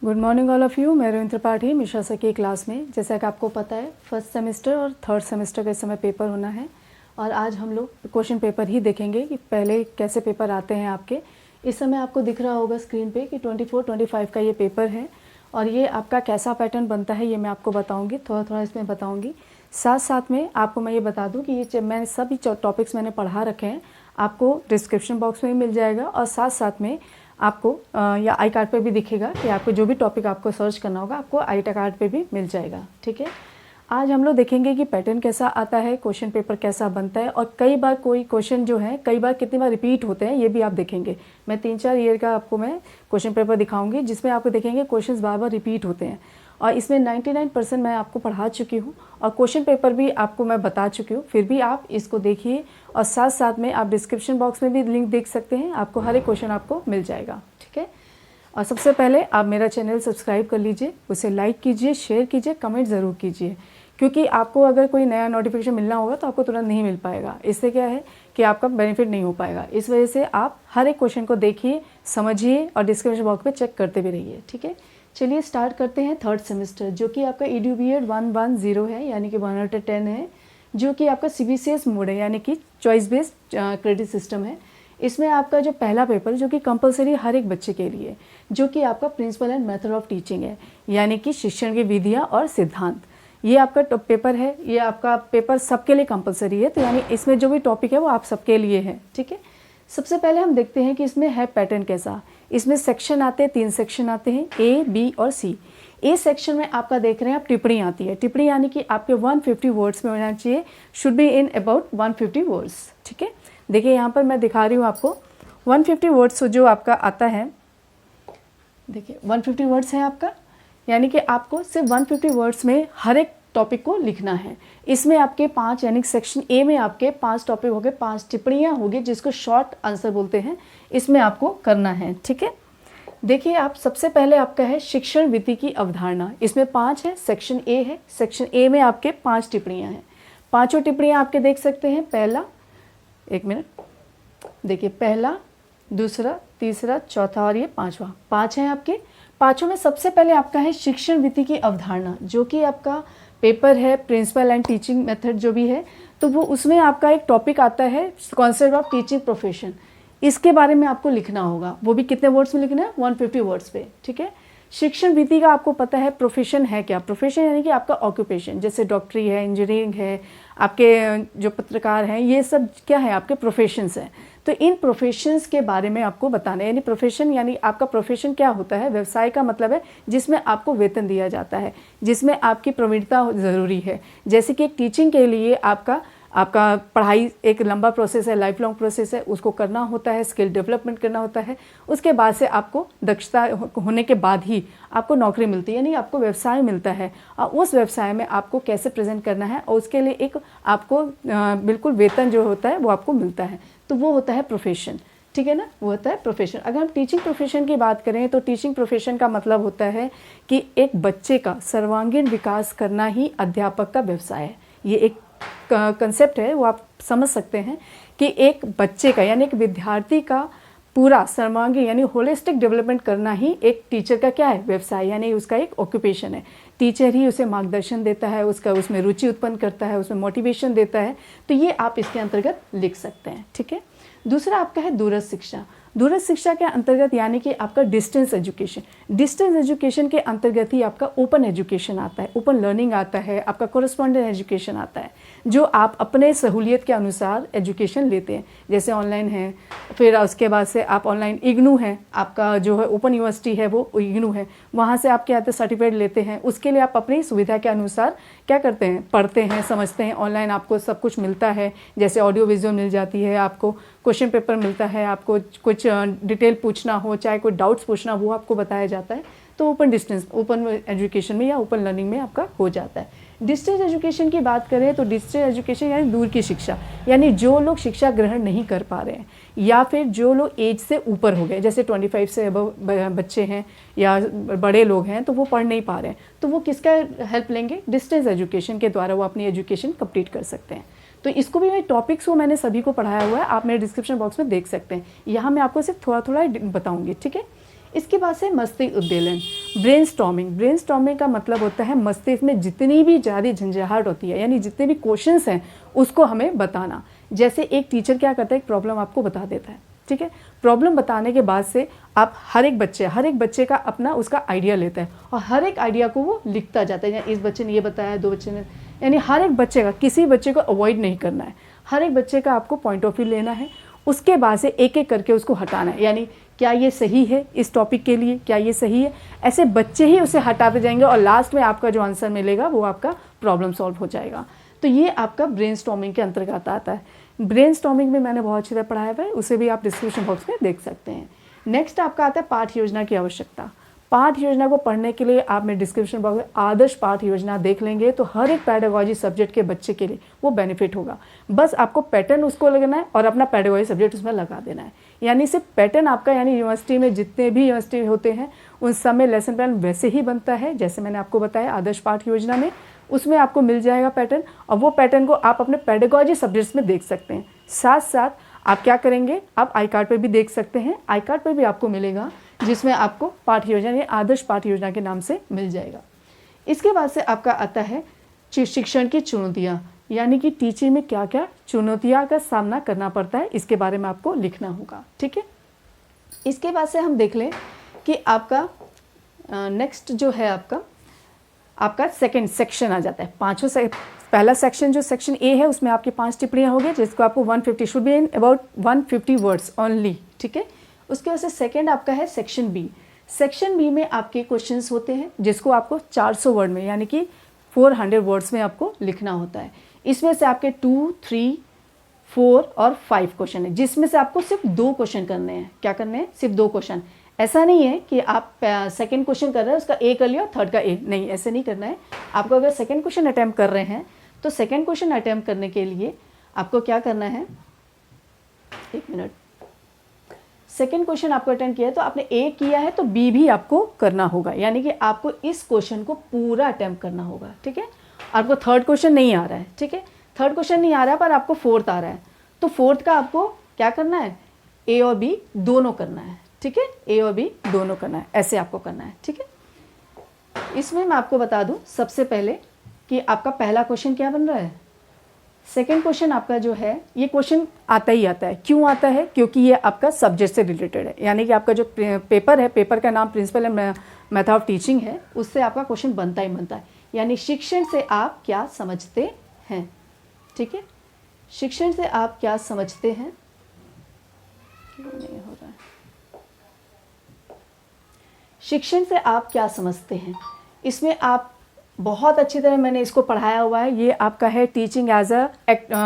Good morning all of you. मैं Ravindra Tripathi Mishra sir की class में। जैसा कि आपको पता है फर्स्ट सेमेस्टर और थर्ड सेमेस्टर का इस समय पेपर होना है और आज हम लोग क्वेश्चन पेपर ही देखेंगे कि पहले कैसे पेपर आते हैं आपके। इस समय आपको दिख रहा होगा स्क्रीन पे कि 24-25 का ये पेपर है और ये आपका कैसा पैटर्न बनता है ये मैं आपको बताऊँगी, थोड़ा थोड़ा इसमें बताऊँगी। साथ साथ में आपको मैं ये बता दूँ कि ये मैंने सभी टॉपिक्स मैंने पढ़ा रखे हैं, आपको डिस्क्रिप्शन बॉक्स में भी मिल जाएगा और साथ साथ में आपको या आई कार्ड पे भी दिखेगा कि आपको जो भी टॉपिक आपको सर्च करना होगा आपको आई कार्ड पे भी मिल जाएगा। ठीक है, आज हम लोग देखेंगे कि पैटर्न कैसा आता है, क्वेश्चन पेपर कैसा बनता है और कई बार कोई क्वेश्चन जो है कई बार कितनी बार रिपीट होते हैं ये भी आप देखेंगे। मैं 3-4 ईयर का आपको मैं क्वेश्चन पेपर दिखाऊंगी जिसमें आपको देखेंगे क्वेश्चन बार बार रिपीट होते हैं और इसमें 99% मैं आपको पढ़ा चुकी हूँ और क्वेश्चन पेपर भी आपको मैं बता चुकी हूँ। फिर भी आप इसको देखिए और साथ साथ में आप डिस्क्रिप्शन बॉक्स में भी लिंक देख सकते हैं, आपको हर एक क्वेश्चन आपको मिल जाएगा। ठीक है, और सबसे पहले आप मेरा चैनल सब्सक्राइब कर लीजिए, उसे लाइक कीजिए, शेयर कीजिए, कमेंट ज़रूर कीजिए क्योंकि आपको अगर कोई नया नोटिफिकेशन मिलना होगा तो आपको तुरंत नहीं मिल पाएगा। इससे क्या है कि आपका बेनिफिट नहीं हो पाएगा। इस वजह से आप हर एक क्वेश्चन को देखिए, समझिए और डिस्क्रिप्शन बॉक्स में चेक करते भी रहिए। ठीक है, चलिए स्टार्ट करते हैं थर्ड सेमेस्टर जो कि आपका EDU B.Ed 110 है यानी कि 110 है, जो कि आपका CBCS मोड है यानी कि चॉइस बेस्ड क्रेडिट सिस्टम है। इसमें आपका जो पहला पेपर जो कि कंपलसरी हर एक बच्चे के लिए, जो कि आपका principle and method of teaching है यानी कि शिक्षण की विधियाँ और सिद्धांत, ये आपका पेपर है। ये आपका पेपर सबके लिए कंपलसरी है, तो यानी इसमें जो भी टॉपिक है वो आप सबके लिए है। ठीक है, सबसे पहले हम देखते हैं कि इसमें है पैटर्न कैसा। इसमें सेक्शन आते हैं, 3 सेक्शन आते हैं, A, B और C। ए सेक्शन में आपका देख रहे हैं आप टिप्पणी आती है। टिप्पणी यानी कि आपके 150 वर्ड्स में होना चाहिए, should be in about 150 words. ठीक है, देखिए यहाँ पर मैं दिखा रही हूँ आपको 150 वर्ड्स जो आपका आता है। देखिए 150 वर्ड्स है आपका, यानी कि आपको सिर्फ 150 वर्ड्स में हर एक टॉपिक को लिखना है। इसमें आपके 5 यानी सेक्शन ए में आपके 5 टॉपिक हो गए, 5 टिप्पणियाँ होगी जिसको शॉर्ट आंसर बोलते हैं, इसमें आपको करना है। ठीक है, देखिए आप सबसे पहले आपका है शिक्षण विधि की अवधारणा। इसमें 5 है, सेक्शन ए है। सेक्शन ए में आपके 5 टिप्पणियाँ हैं। पाँचों टिप्पणियाँ आपके देख सकते हैं। पहला, एक मिनट, देखिए पहला, दूसरा, तीसरा, चौथा और ये 5वां, 5 हैं आपके। पाँचों में सबसे पहले आपका है शिक्षण विधि की अवधारणा, जो कि आपका पेपर है प्रिंसिपल एंड टीचिंग मेथड जो भी है, तो वो उसमें आपका एक टॉपिक आता है कॉन्सेप्ट ऑफ टीचिंग प्रोफेशन। इसके बारे में आपको लिखना होगा, वो भी कितने वर्ड्स में लिखना है, 150 वर्ड्स पे। ठीक है, शिक्षण विधि का आपको पता है प्रोफेशन है क्या। प्रोफेशन यानी कि आपका ऑक्यूपेशन, जैसे डॉक्टरी है, इंजीनियरिंग है, आपके जो पत्रकार हैं, ये सब क्या है आपके प्रोफेशंस हैं। तो इन प्रोफेशंस के बारे में आपको बताना है। यानी प्रोफेशन यानी आपका प्रोफेशन क्या होता है, व्यवसाय का मतलब है जिसमें आपको वेतन दिया जाता है, जिसमें आपकी प्रवीणता ज़रूरी है। जैसे कि एक टीचिंग के लिए आपका पढ़ाई एक लंबा प्रोसेस है, लाइफ लॉन्ग प्रोसेस है, उसको करना होता है, स्किल डेवलपमेंट करना होता है। उसके बाद से आपको दक्षता होने के बाद ही आपको नौकरी मिलती है, यानी आपको व्यवसाय मिलता है और उस व्यवसाय में आपको कैसे प्रेजेंट करना है और उसके लिए एक आपको बिल्कुल वेतन जो होता है वो आपको मिलता है, तो वो होता है प्रोफेशन। ठीक है ना, वो होता है प्रोफेशन। अगर हम टीचिंग प्रोफेशन की बात करें तो टीचिंग प्रोफेशन का मतलब होता है कि एक बच्चे का सर्वांगीण विकास करना ही अध्यापक का व्यवसाय है। ये एक कंसेप्ट है, वो आप समझ सकते हैं कि एक बच्चे का यानी एक विद्यार्थी का पूरा सर्वांगीण यानी होलिस्टिक डेवलपमेंट करना ही एक टीचर का क्या है, व्यवसाय, यानी उसका एक ऑक्यूपेशन है। टीचर ही उसे मार्गदर्शन देता है, उसका उसमें रुचि उत्पन्न करता है, उसमें मोटिवेशन देता है, तो ये आप इसके अंतर्गत लिख सकते हैं। ठीक है, दूसरा आपका है दूरस्थ शिक्षा। दूरस्थ शिक्षा के अंतर्गत यानी कि आपका डिस्टेंस एजुकेशन। डिस्टेंस एजुकेशन के अंतर्गत ही आपका ओपन एजुकेशन आता है, ओपन लर्निंग आता है, आपका कोरेस्पॉन्डेंट एजुकेशन आता है, जो आप अपने सहूलियत के अनुसार एजुकेशन लेते हैं। जैसे ऑनलाइन है, फिर उसके बाद से आप ऑनलाइन इग्नू है, आपका जो है ओपन यूनिवर्सिटी है वो इग्नू है, वहाँ से आप क्या आते सर्टिफिकेट लेते हैं। उसके लिए आप अपनी सुविधा के अनुसार क्या करते हैं, पढ़ते हैं, समझते हैं। ऑनलाइन आपको सब कुछ मिलता है, जैसे ऑडियो विजुअल मिल जाती है, आपको क्वेश्चन पेपर मिलता है, आपको कुछ डिटेल पूछना हो, चाहे कोई डाउट्स पूछना वो आपको बताया जाता है। तो ओपन एजुकेशन में या ओपन लर्निंग में आपका हो जाता है। डिस्टेंस एजुकेशन की बात करें तो डिस्टेंस एजुकेशन यानी दूर की शिक्षा, यानी जो लोग शिक्षा ग्रहण नहीं कर पा रहे हैं या फिर जो लोग एज से ऊपर हो गए, जैसे 25 से अबव बच्चे हैं या बड़े लोग हैं, तो वो पढ़ नहीं पा रहे हैं, तो वो किसका हेल्प लेंगे, डिस्टेंस एजुकेशन के द्वारा वो अपनी एजुकेशन कंप्लीट कर सकते हैं। तो इसको भी मैं टॉपिक्स को मैंने सभी को पढ़ाया हुआ है, आप मेरे डिस्क्रिप्शन बॉक्स में देख सकते हैं। यहाँ मैं आपको सिर्फ थोड़ा थोड़ा बताऊँगी। ठीक है, इसके बाद से मस्तिष्क उद्वेलन। ब्रेनस्टॉर्मिंग का मतलब होता है मस्तिष्क में जितनी भी ज़्यादा झंझाहट होती है, यानी जितने भी क्वेश्चंस हैं उसको हमें बताना। जैसे एक टीचर क्या करता है, एक प्रॉब्लम आपको बता देता है, ठीक है। प्रॉब्लम बताने के बाद से आप हर एक बच्चे का अपना उसका आइडिया लेता है और हर एक आइडिया को वो लिखता जाता है। इस बच्चे ने ये बताया, दो बच्चे ने, यानी हर एक बच्चे का, किसी बच्चे को अवॉइड नहीं करना है, हर एक बच्चे का आपको पॉइंट ऑफ व्यू लेना है। उसके बाद से एक एक करके उसको हटाना है, यानी क्या ये सही है इस टॉपिक के लिए, क्या ये सही है, ऐसे बच्चे ही उसे हटाते जाएंगे और लास्ट में आपका जो आंसर मिलेगा वो आपका प्रॉब्लम सॉल्व हो जाएगा। तो ये आपका ब्रेनस्टॉर्मिंग के अंतर्गत आता है। ब्रेनस्टॉर्मिंग में मैंने बहुत अच्छी तरह पढ़ाया हुआ है, उसे भी आप डिस्क्रिप्शन बॉक्स में देख सकते हैं। नेक्स्ट आपका आता है पाठ योजना की आवश्यकता। पाठ योजना को पढ़ने के लिए आप मेरे डिस्क्रिप्शन बॉक्स में आदर्श पाठ योजना देख लेंगे तो हर एक पेडागोजी सब्जेक्ट के बच्चे के लिए वो बेनिफिट होगा। बस आपको पैटर्न उसको लगना है और अपना पेडागोजी सब्जेक्ट उसमें लगा देना है। यानी सिर्फ पैटर्न आपका, यानी यूनिवर्सिटी में जितने भी यूनिवर्सिटी होते हैं उन सब में लेसन प्लान वैसे ही बनता है जैसे मैंने आपको बताया आदर्श पाठ योजना में, उसमें आपको मिल जाएगा पैटर्न और वो पैटर्न को आप अपने पेडागोजी सब्जेक्ट्स में देख सकते हैं। साथ साथ आप क्या करेंगे, आप आई कार्ड पर भी देख सकते हैं, आई कार्ड पर भी आपको मिलेगा जिसमें आपको पाठ योजना या आदर्श पाठ योजना के नाम से मिल जाएगा। इसके बाद से आपका आता है शिक्षण की चुनौतियाँ, यानी कि टीचिंग में क्या क्या चुनौतियाँ का सामना करना पड़ता है, इसके बारे में आपको लिखना होगा, ठीक है। इसके बाद से हम देख लें कि आपका नेक्स्ट जो है आपका सेकंड सेक्शन आ जाता है। पांचों से पहला सेक्शन जो सेक्शन ए है उसमें आपकी 5 टिप्पणियाँ होगी जिसको आपको 150 should be in about 150 words only, ठीक है। उसके बाद से सेकंड आपका है सेक्शन बी। सेक्शन बी में आपके क्वेश्चंस होते हैं जिसको आपको 400 वर्ड में, यानी कि 400 वर्ड्स में आपको लिखना होता है। इसमें से आपके 2, 3, 4 और 5 क्वेश्चन है, जिसमें से आपको सिर्फ 2 क्वेश्चन करने हैं। क्या करने हैं? सिर्फ 2 क्वेश्चन। ऐसा नहीं है कि आप सेकंड क्वेश्चन कर रहे हैं उसका ए कर लिया, थर्ड का ए, नहीं, ऐसे नहीं करना है। आपको अगर सेकंड क्वेश्चन अटैम्प्ट कर रहे हैं तो सेकंड क्वेश्चन अटैम्प्ट करने के लिए आपको क्या करना है, एक मिनट, सेकंड क्वेश्चन आपको अटेंड किया है तो आपने ए किया है तो बी भी आपको करना होगा, यानी कि आपको इस क्वेश्चन को पूरा अटेम्प्ट करना होगा, ठीक है। आपको थर्ड क्वेश्चन नहीं आ रहा है, ठीक है, थर्ड क्वेश्चन नहीं आ रहा है पर आपको फोर्थ आ रहा है, तो फोर्थ का आपको क्या करना है, ए और बी दोनों करना है, ठीक है, ए और बी दोनों करना है, ऐसे आपको करना है, ठीक है। इसमें मैं आपको बता दूं सबसे पहले कि आपका पहला क्वेश्चन क्या बन रहा है। सेकेंड क्वेश्चन आपका जो है, ये क्वेश्चन आता ही आता है। क्यों आता है? क्योंकि ये आपका सब्जेक्ट से रिलेटेड है, यानी कि आपका जो पेपर है, पेपर का नाम principle and method of teaching है, उससे आपका क्वेश्चन बनता ही बनता है। यानी शिक्षण से आप क्या समझते हैं, ठीक है, शिक्षण से आप क्या समझते हैं, नहीं हो रहा है, शिक्षण से आप क्या समझते हैं। इसमें आप बहुत अच्छी तरह मैंने इसको पढ़ाया हुआ है। ये आपका है teaching as a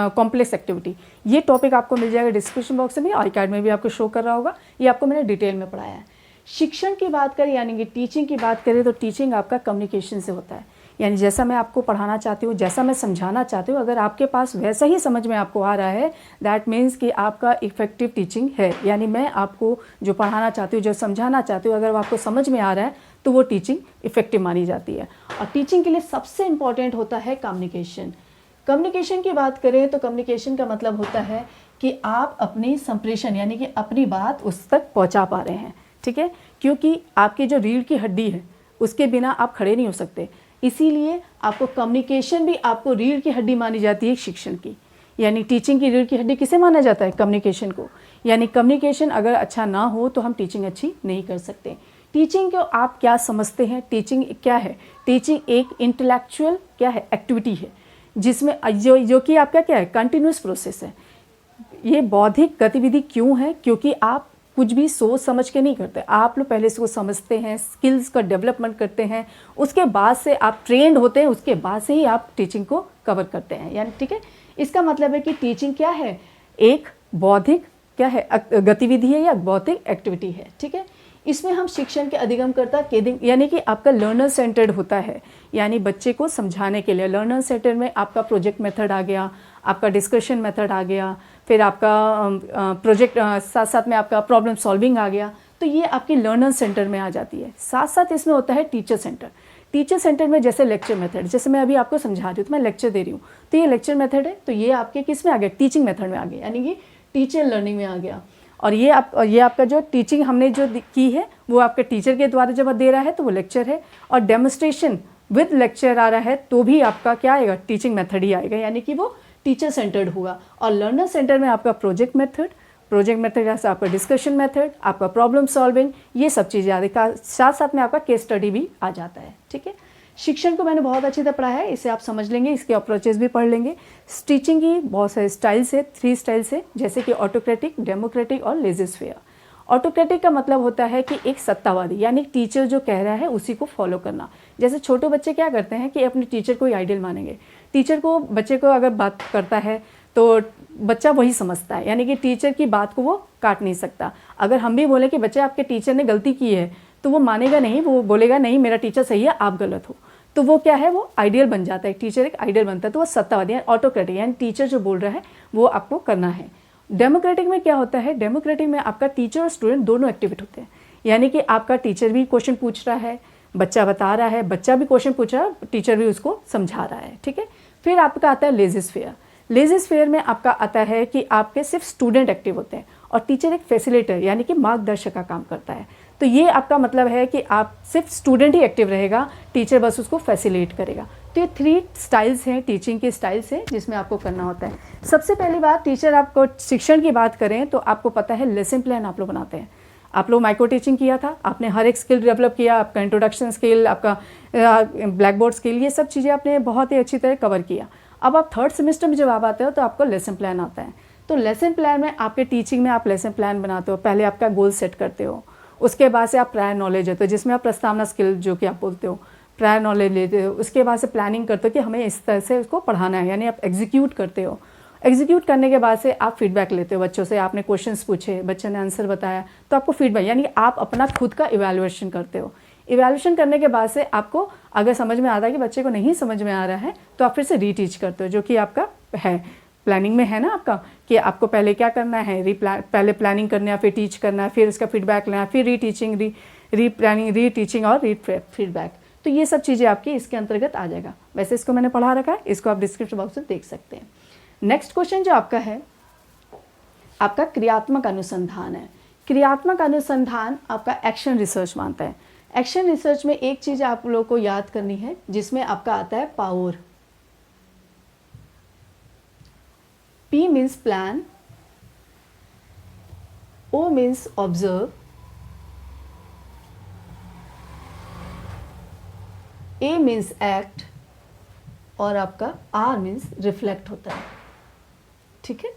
complex activity. ये टॉपिक आपको मिल जाएगा डिस्क्रिप्शन बॉक्स में, आई कार्ड में भी आपको शो कर रहा होगा। ये आपको मैंने डिटेल में पढ़ाया है। शिक्षण की बात करें यानी कि टीचिंग की बात करें तो टीचिंग आपका कम्युनिकेशन से होता है, यानी जैसा मैं आपको पढ़ाना चाहती हूँ, जैसा मैं समझाना चाहती हूँ, अगर आपके पास वैसा ही समझ में आपको आ रहा है, दैट मीन्स कि आपका इफेक्टिव टीचिंग है। यानी मैं आपको जो पढ़ाना चाहती हूँ, जो समझाना चाहती हूँ, अगर वो आपको समझ में आ रहा है तो वो टीचिंग इफेक्टिव मानी जाती है। और टीचिंग के लिए सबसे इम्पॉर्टेंट होता है कम्युनिकेशन। कम्युनिकेशन की बात करें तो कम्युनिकेशन का मतलब होता है कि आप अपनी संप्रेषण यानी कि अपनी बात उस तक पहुँचा पा रहे हैं, ठीक है, क्योंकि आपकी जो रीढ़ की हड्डी है उसके बिना आप खड़े नहीं हो सकते, इसीलिए आपको कम्युनिकेशन भी आपको रीढ़ की हड्डी मानी जाती है शिक्षण की। यानी टीचिंग की रीढ़ की हड्डी किसे माना जाता है? कम्युनिकेशन को। यानी कम्युनिकेशन अगर अच्छा ना हो तो हम टीचिंग अच्छी नहीं कर सकते। टीचिंग को आप क्या समझते हैं? टीचिंग क्या है? टीचिंग एक इंटेलेक्चुअल क्या है, एक्टिविटी है, जिसमें जो कि आपका क्या है, कंटिन्यूस प्रोसेस है। ये बौद्धिक गतिविधि क्यों है? क्योंकि आप कुछ भी सोच समझ के नहीं करते, आप लोग पहले इसको समझते हैं, स्किल्स का डेवलपमेंट करते हैं, उसके बाद से आप ट्रेंड होते हैं, उसके बाद से ही आप टीचिंग को कवर करते हैं। यानी ठीक है, इसका मतलब है कि टीचिंग क्या है, एक बौद्धिक क्या है, गतिविधि है या बौद्धिक एक्टिविटी है, ठीक है। इसमें हम शिक्षण के अधिगमकर्ता यानी कि आपका लर्नर सेंटर्ड होता है, यानी बच्चे को समझाने के लिए लर्नर सेंटर में आपका प्रोजेक्ट मेथड आ गया, आपका डिस्कशन मेथड आ गया, फिर आपका प्रोजेक्ट साथ साथ में आपका प्रॉब्लम सॉल्विंग आ गया, तो ये आपकी लर्नर सेंटर में आ जाती है। साथ साथ इसमें होता है टीचर सेंटर। टीचर सेंटर में जैसे लेक्चर मेथड, जैसे मैं अभी आपको समझा रही हूँ तो मैं लेक्चर दे रही हूँ, तो ये लेक्चर मेथड है, तो ये आपके किस में आ गया, टीचिंग मेथड में आ गया, यानी कि टीचर लर्निंग में आ गया। और ये आपका जो टीचिंग हमने जो की है वो आपके टीचर के द्वारा जब दे रहा है तो वो लेक्चर है, और डेमोस्ट्रेशन विद लेक्चर आ रहा है तो भी आपका क्या आएगा, टीचिंग मेथड ही आएगा, यानी कि वो टीचर सेंटर्ड होगा। और लर्नर सेंटर में आपका प्रोजेक्ट मेथड जैसे आपका डिस्कशन मेथड, आपका प्रॉब्लम सॉल्विंग, ये सब चीज़ें आती है, साथ साथ में आपका केस स्टडी भी आ जाता है। ठीक है, शिक्षण को मैंने बहुत अच्छी तरह पढ़ा है, इसे आप समझ लेंगे, इसके अप्रोचेस भी पढ़ लेंगे। टीचिंग की बहुत सारे स्टाइल्स है, 3 स्टाइल्स है, जैसे कि ऑटोक्रेटिक, डेमोक्रेटिक और लेजिस्फेयर। ऑटोक्रेटिक का मतलब होता है कि एक सत्तावादी, यानी टीचर जो कह रहा है उसी को फॉलो करना। जैसे छोटे बच्चे क्या करते हैं कि अपने टीचर को ही आइडियल मानेंगे, टीचर को, बच्चे को अगर बात करता है तो बच्चा वही समझता है, यानी कि टीचर की बात को वो काट नहीं सकता। अगर हम भी बोले कि बच्चे आपके टीचर ने गलती की है तो वो मानेगा नहीं, वो बोलेगा नहीं मेरा टीचर सही है आप गलत हो, तो वो क्या है, वो आइडियल बन जाता है, टीचर एक आइडियल बनता है, तो वो सत्तावादी है, ऑटोक्रेटिक, यानी टीचर जो बोल रहा है वो आपको करना है। डेमोक्रेटिक में क्या होता है, डेमोक्रेटिक में आपका टीचर और स्टूडेंट दोनों एक्टिवेट होते हैं, यानी कि आपका टीचर भी क्वेश्चन पूछ रहा है, बच्चा बता रहा है, बच्चा भी क्वेश्चन पूछ रहा है, टीचर भी उसको समझा रहा है। ठीक है, फिर आपका आता है लेजिस्फेयर। लेजिस्फेयर में आपका आता है कि आपके सिर्फ स्टूडेंट एक्टिव होते हैं और टीचर एक फैसिलिटेटर यानी कि मार्गदर्शक का काम करता है। तो ये आपका मतलब है कि आप सिर्फ स्टूडेंट ही एक्टिव रहेगा, टीचर बस उसको फैसिलिटेट करेगा। तो ये 3 स्टाइल्स हैं, टीचिंग के स्टाइल्स हैं जिसमें आपको करना होता है। सबसे पहली बात, टीचर आपको शिक्षण की बात करें तो आपको पता है लेसन प्लान आप लोग बनाते हैं। आप लोग माइक्रो टीचिंग किया था, आपने हर एक स्किल डेवलप किया, आपका इंट्रोडक्शन स्किल, आपका ब्लैक बोर्ड स्किल, ये सब चीज़ें आपने बहुत ही अच्छी तरह कवर किया। अब आप 3rd सेमेस्टर में जब आप आते हो तो आपको लेसन प्लान आता है। तो लेसन प्लान में आपके टीचिंग में आप लेसन प्लान बनाते हो, पहले आपका गोल सेट करते हो, उसके बाद से आप प्रायर नॉलेज होते हो जिसमें आप प्रस्तावना स्किल जो कि आप बोलते हो, प्रायर नॉलेज लेते हो, उसके बाद से प्लानिंग करते हो कि हमें इस तरह से उसको पढ़ाना है, यानी आप एग्जीक्यूट करते हो। एग्जीक्यूट करने के बाद से आप फीडबैक लेते हो बच्चों से, आपने क्वेश्चंस पूछे, बच्चे ने आंसर बताया, तो आपको फीडबैक, यानी कि आप अपना खुद का इवैल्यूएशन करते हो। इवैल्यूएशन करने के बाद से आपको अगर समझ में आता है कि बच्चे को नहीं समझ में आ रहा है तो आप फिर से रीटीच करते हो, जो कि आपका है प्लानिंग में है ना आपका, कि आपको पहले क्या करना है, पहले प्लानिंग करना है, फिर टीच करना है, फिर उसका फीडबैक लेना, फिर रीटीचिंग, रीप्लानिंग, रीटीचिंग और फीडबैक। तो ये सब चीज़ें आपकी इसके अंतर्गत आ जाएगा। वैसे इसको मैंने पढ़ा रखा है, इसको आप डिस्क्रिप्शन बॉक्स में देख सकते हैं। नेक्स्ट क्वेश्चन जो आपका है, आपका क्रियात्मक अनुसंधान है। क्रियात्मक अनुसंधान आपका एक्शन रिसर्च मानता है। एक्शन रिसर्च में एक चीज़ आप लोगों को याद करनी है जिसमें आपका आता है power. P means plan, O means observe, A means act और आपका R मीन्स रिफ्लेक्ट होता है। ठीक है,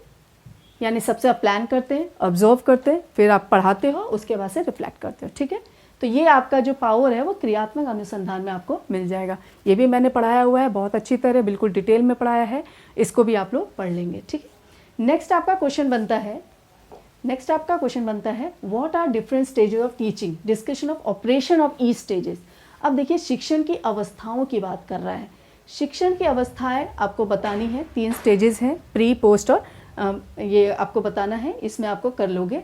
यानी सबसे आप प्लान करते हैं, ऑब्जर्व करते हैं, फिर आप पढ़ाते हो, उसके बाद से रिफ्लेक्ट करते हो। ठीक है, तो ये आपका जो पावर है वो क्रियात्मक अनुसंधान में आपको मिल जाएगा। ये भी मैंने पढ़ाया हुआ है बहुत अच्छी तरह, बिल्कुल डिटेल में पढ़ाया है, इसको भी आप लोग पढ़ लेंगे। ठीक है, नेक्स्ट आपका क्वेश्चन बनता है what are different stages of teaching, discussion of operation of each stages. अब देखिए शिक्षण की अवस्थाओं की बात कर रहा है। शिक्षण की अवस्थाएं आपको बतानी है, 3 स्टेजेस हैं, प्री, पोस्ट और ये आपको बताना है, इसमें आपको कर लोगे।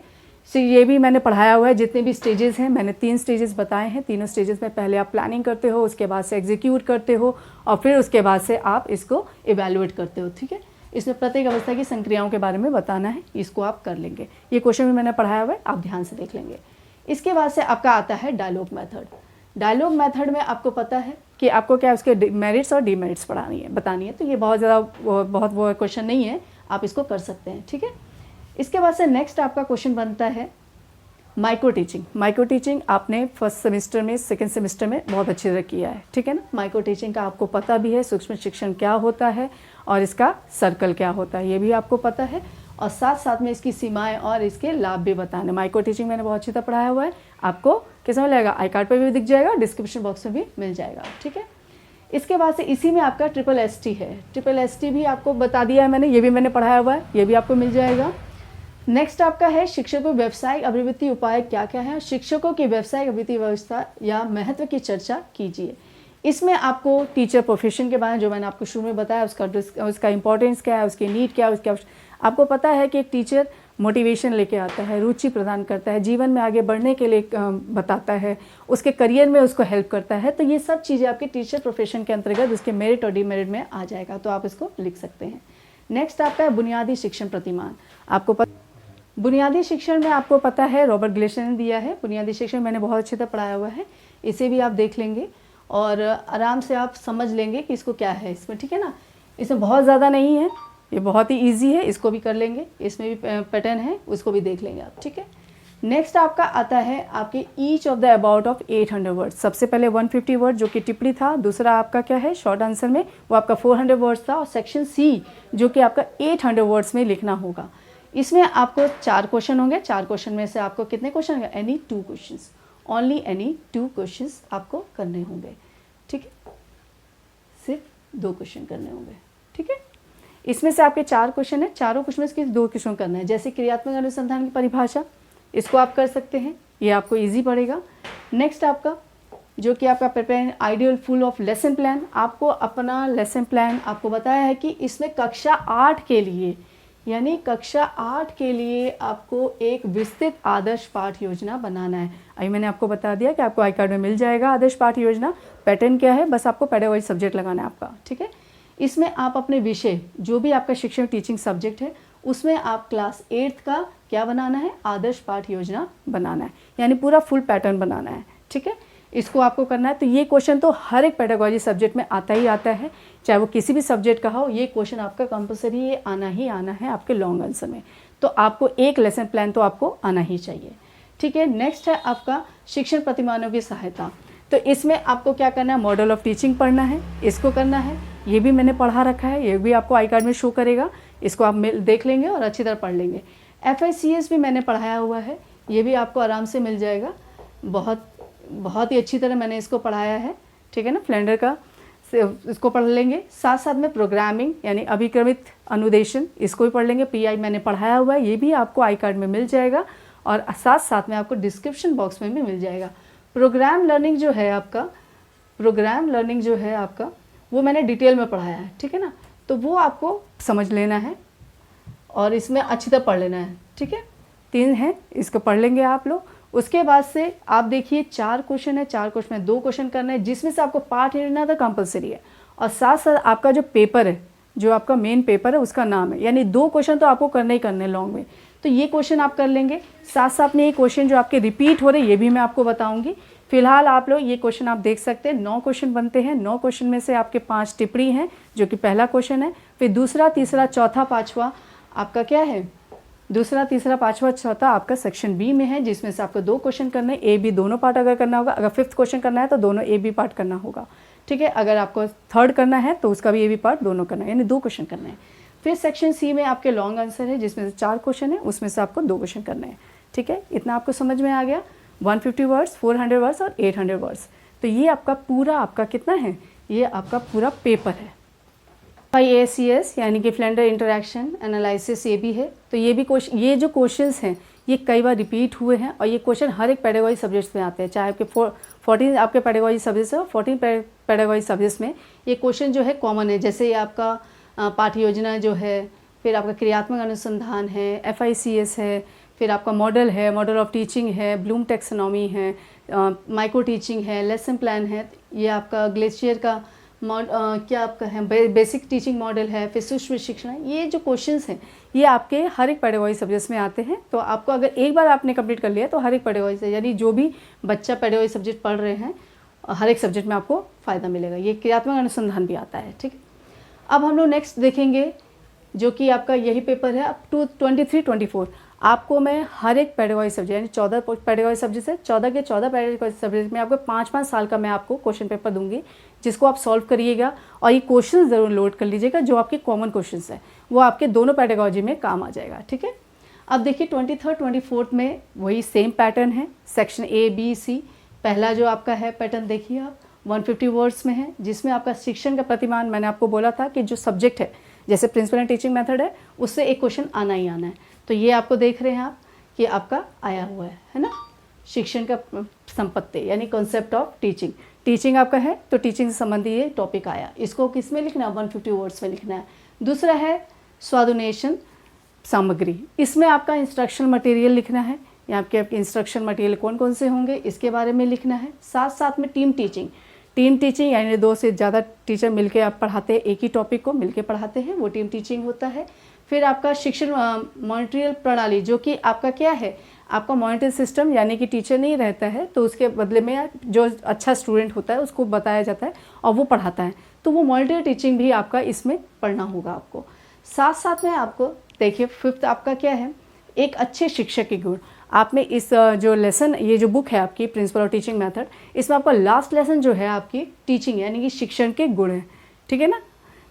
ये भी मैंने पढ़ाया हुआ है, जितने भी स्टेजेस हैं मैंने 3 स्टेजेस बताए हैं। तीनों स्टेजेस में पहले आप प्लानिंग करते हो, उसके बाद से एग्जीक्यूट करते हो और फिर उसके बाद से आप इसको इवैल्यूएट करते हो। ठीक है, इसमें प्रत्येक अवस्था की संक्रियाओं के बारे में बताना है, इसको आप कर लेंगे। ये क्वेश्चन भी मैंने पढ़ाया हुआ है, आप ध्यान से देख लेंगे। इसके बाद से आपका आता है डायलॉग मेथड। डायलॉग मेथड में आपको पता है कि आपको क्या उसके मेरिट्स और डिमेरिट्स बतानी है, तो ये बहुत वो क्वेश्चन नहीं है, आप इसको कर सकते हैं। ठीक है, इसके बाद से नेक्स्ट आपका क्वेश्चन बनता है माइक्रो टीचिंग। माइक्रो टीचिंग आपने 1st सेमेस्टर में, 2nd सेमेस्टर में बहुत अच्छे से किया है। ठीक है ना, माइक्रो टीचिंग का आपको पता भी है, सूक्ष्म शिक्षण क्या होता है और इसका सर्कल क्या होता है ये भी आपको पता है, और साथ साथ में इसकी सीमाएं और इसके लाभ भी बताने। माइक्रो टीचिंग मैंने बहुत अच्छी तरह पढ़ाया हुआ है, आपको कैसा मिलेगा, आई कार्ड पर भी दिख जाएगा, डिस्क्रिप्शन बॉक्स में भी मिल जाएगा। ठीक है, इसके बाद से इसी में आपका SSST है। SSST भी आपको बता दिया है मैंने, ये भी मैंने पढ़ाया हुआ है, ये भी आपको मिल जाएगा। नेक्स्ट आपका है शिक्षकों व्यावसायिक अभिवृत्ति उपाय क्या क्या है। शिक्षकों की व्यावसायिक अभिवृत्ति व्यवस्था या महत्व की चर्चा कीजिए। इसमें आपको टीचर प्रोफेशन के बारे में, जो मैंने आपको शुरू में बताया, उसका इंपॉर्टेंस क्या है, उसकी नीड क्या है, उसके आपको पता है कि एक टीचर मोटिवेशन लेके आता है, रुचि प्रदान करता है, जीवन में आगे बढ़ने के लिए बताता है, उसके करियर में उसको हेल्प करता है। तो ये सब चीज़ें आपके टीचर प्रोफेशन के अंतर्गत उसके मेरिट और डिमेरिट में आ जाएगा, तो आप इसको लिख सकते हैं। नेक्स्ट आपका है बुनियादी शिक्षण प्रतिमान। आपको बुनियादी शिक्षण में आपको पता है रॉबर्ट ग्लेशियर ने दिया है, बुनियादी शिक्षण मैंने बहुत अच्छी तरह पढ़ाया हुआ है, इसे भी आप देख लेंगे और आराम से आप समझ लेंगे कि इसको क्या है इसमें, ठीक है ना। इसमें बहुत ज़्यादा नहीं है, ये बहुत ही ईजी है, इसको भी कर लेंगे, इसमें भी पैटर्न है, उसको भी देख लेंगे आप, ठीक है। नेक्स्ट आपका आता है आपके each of the about of 800 word. सबसे पहले 150 वर्ड जो कि टिप्पणी था, दूसरा आपका क्या है शॉर्ट आंसर में वो आपका 400 वर्ड्स था, और सेक्शन सी जो कि आपका 800 वर्ड्स में लिखना होगा। इसमें आपको 4 क्वेश्चन होंगे, 4 क्वेश्चन में से आपको कितने क्वेश्चन होंगे, any 2 questions, only any 2 questions आपको करने होंगे, ठीक है, सिर्फ 2 क्वेश्चन करने होंगे, ठीक है। इसमें से आपके 4 क्वेश्चन है, चारों क्वेश्चन में से 2 क्वेश्चन करना है। जैसे क्रियात्मक अनुसंधान की परिभाषा, इसको आप कर सकते हैं, ये आपको इजी पड़ेगा। नेक्स्ट आपका जो कि आपका prepare ideal full of lesson plan, आपको अपना लेसन प्लान आपको बताया है कि इसमें कक्षा 8 के लिए, यानी कक्षा 8 के लिए आपको एक विस्तृत आदर्श पाठ योजना बनाना है। अभी मैंने आपको बता दिया कि आपको आई कार्ड में मिल जाएगा आदर्श पाठ योजना। पैटर्न क्या है, बस आपको पेडागोजी सब्जेक्ट लगाना है आपका, ठीक है। इसमें आप अपने विषय जो भी आपका शिक्षण टीचिंग सब्जेक्ट है उसमें आप क्लास 8 का क्या बनाना है, आदर्श पाठ योजना बनाना है, यानी पूरा फुल पैटर्न बनाना है, ठीक है। इसको आपको करना है। तो ये क्वेश्चन तो हर एक पेडागोजी सब्जेक्ट में आता ही आता है, चाहे वो किसी भी सब्जेक्ट का हो, ये क्वेश्चन आपका कंपलसरी ये आना ही आना है आपके लॉन्ग आंसर में। तो आपको एक लेसन प्लान तो आपको आना ही चाहिए, ठीक है। नेक्स्ट है आपका शिक्षण प्रतिमानों की सहायता। तो इसमें आपको क्या करना है, मॉडल ऑफ टीचिंग पढ़ना है, इसको करना है, ये भी मैंने पढ़ा रखा है, ये भी आपको आई कार्ड में शो करेगा, इसको आप देख लेंगे और अच्छी तरह पढ़ लेंगे। FICS भी मैंने पढ़ाया हुआ है, ये भी आपको आराम से मिल जाएगा, बहुत ही अच्छी तरह मैंने इसको पढ़ाया है, ठीक है ना। फ्लेंडर का इसको पढ़ लेंगे, साथ साथ में प्रोग्रामिंग यानी अभिक्रमित अनुदेशन, इसको भी पढ़ लेंगे। PI मैंने पढ़ाया हुआ है, ये भी आपको आई कार्ड में मिल जाएगा और साथ साथ में आपको डिस्क्रिप्शन बॉक्स में भी मिल जाएगा। प्रोग्राम लर्निंग जो है आपका वो मैंने डिटेल में पढ़ाया है, ठीक है ना। तो वो आपको समझ लेना है और इसमें अच्छी तरह पढ़ लेना है, ठीक है। 3 हैं, इसको पढ़ लेंगे आप लोग। उसके बाद से आप देखिए 4 क्वेश्चन है, 4 क्वेश्चन में 2 क्वेश्चन करने हैं, जिसमें से आपको पार्ट लिखना तो कंपलसरी है, और साथ साथ आपका जो पेपर है, जो आपका मेन पेपर है उसका नाम है, यानी 2 क्वेश्चन तो आपको करने ही करने लॉन्ग में। तो ये क्वेश्चन आप कर लेंगे, साथ साथ में ये क्वेश्चन जो आपके रिपीट हो रहे हैं ये भी मैं आपको बताऊंगी। फिलहाल आप लोग ये क्वेश्चन आप देख सकते हैं, 9 क्वेश्चन बनते हैं, 9 क्वेश्चन में से आपके 5 टिप्पणी हैं जो कि पहला क्वेश्चन है, फिर दूसरा, तीसरा, चौथा, पाँचवा आपका क्या है, दूसरा, तीसरा, पाँचवा, चौथा आपका सेक्शन बी में है, जिसमें से आपको 2 क्वेश्चन करने, ए बी दोनों पार्ट अगर करना होगा। अगर 5th क्वेश्चन करना है तो दोनों ए बी पार्ट करना होगा, ठीक है। अगर आपको 3rd करना है तो उसका भी ए बी पार्ट दोनों करना है, यानी 2 क्वेश्चन करने हैं। फिर सेक्शन सी में आपके लॉन्ग आंसर है, जिसमें से 4 क्वेश्चन है, उसमें से आपको 2 क्वेश्चन करने हैं, ठीक है। इतना आपको समझ में आ गया। 150 वर्ड्स, 400 वर्ड्स और 800 वर्ड्स। तो ये आपका पूरा आपका कितना है, ये आपका पूरा पेपर है। IACS यानी कि फ्लेंडर इंटरैक्शन एनालिसिस ये भी है। तो ये भी क्वेश्चन, ये जो क्वेश्चंस हैं ये कई बार रिपीट हुए हैं और ये क्वेश्चन हर एक पेडागोजी सब्जेक्ट्स में आते हैं, चाहे आपके 14 आपके पेडागोजी सब्जेक्ट्स है, 14 पेडागोजी सब्जेक्ट्स में ये क्वेश्चन जो है कॉमन है। जैसे ये आपका पाठ्य योजना जो है, फिर आपका क्रियात्मक अनुसंधान है, FICS है, फिर आपका मॉडल है, मॉडल ऑफ टीचिंग है, ब्लूम टेक्सोनॉमी है, माइक्रो टीचिंग है, लेसन प्लान है, ये आपका ग्लेशियर का क्या आपका है बेसिक टीचिंग मॉडल है, फिर सूक्ष्म शिक्षण है। ये जो क्वेश्चंस हैं ये आपके हर एक पेडागोजी सब्जेक्ट्स में आते हैं। तो आपको अगर एक बार आपने कंप्लीट कर लिया तो हर एक पेडागोजी से, यानी जो भी बच्चा पेडागोजी सब्जेक्ट पढ़ रहे हैं हर एक सब्जेक्ट में आपको फ़ायदा मिलेगा। ये क्रियात्मक अनुसंधान भी आता है, ठीक है। अब हम लोग नेक्स्ट देखेंगे जो कि आपका यही पेपर है अप टू 23-24। आपको मैं हर एक पेडागोजी सब्जेक्ट यानी 14 पेडागोजी सब्जेक्ट है, 14 के 14 पेडागोजी सब्जेक्ट में आपको 5-5 साल का मैं आपको क्वेश्चन पेपर दूंगी, जिसको आप सॉल्व करिएगा और ये क्वेश्चन ज़रूर लोड कर लीजिएगा। जो आपके कॉमन क्वेश्चंस है वो आपके दोनों पेडागोजी में काम आ जाएगा, ठीक है। अब देखिए 23rd 24th में वही सेम पैटर्न है, सेक्शन A B C। पहला जो आपका है पैटर्न देखिए आप 150 वर्ड्स में है, जिसमें आपका शिक्षण का प्रतिमान, मैंने आपको बोला था कि जो सब्जेक्ट है जैसे प्रिंसिपल एंड टीचिंग मेथड है उससे एक क्वेश्चन आना ही आना है। तो ये आपको देख रहे हैं आप कि आपका आया हुआ है ना, शिक्षण का संपत्ति यानी कॉन्सेप्ट ऑफ टीचिंग। टीचिंग आपका है तो टीचिंग से संबंधित ये टॉपिक आया, इसको किस में लिखना है, 150 वर्ड्स में लिखना है। दूसरा है स्वादुनेशन सामग्री, इसमें आपका इंस्ट्रक्शन मटेरियल लिखना है, यहाँ आपके इंस्ट्रक्शन मटेरियल कौन कौन से होंगे इसके बारे में लिखना है। साथ साथ में टीम टीचिंग यानी 2 से ज़्यादा टीचर मिलके आप पढ़ाते हैं, एक ही टॉपिक को मिलके पढ़ाते हैं, वो टीम टीचिंग होता है। फिर आपका शिक्षण मॉनिटरियल प्रणाली, जो कि आपका क्या है, आपका मॉनिटर सिस्टम, यानी कि टीचर नहीं रहता है तो उसके बदले में जो अच्छा स्टूडेंट होता है उसको बताया जाता है और वो पढ़ाता है, तो वो मॉनिटर टीचिंग भी आपका इसमें पढ़ना होगा आपको। साथ साथ में आपको देखिए 5th आपका क्या है, एक अच्छे शिक्षक के गुण। आप में इस जो लेसन, ये जो बुक है आपकी प्रिंसिपल और टीचिंग मेथड, इसमें आपका लास्ट लेसन जो है आपकी टीचिंग यानी कि शिक्षण के गुण है, ठीक है ना।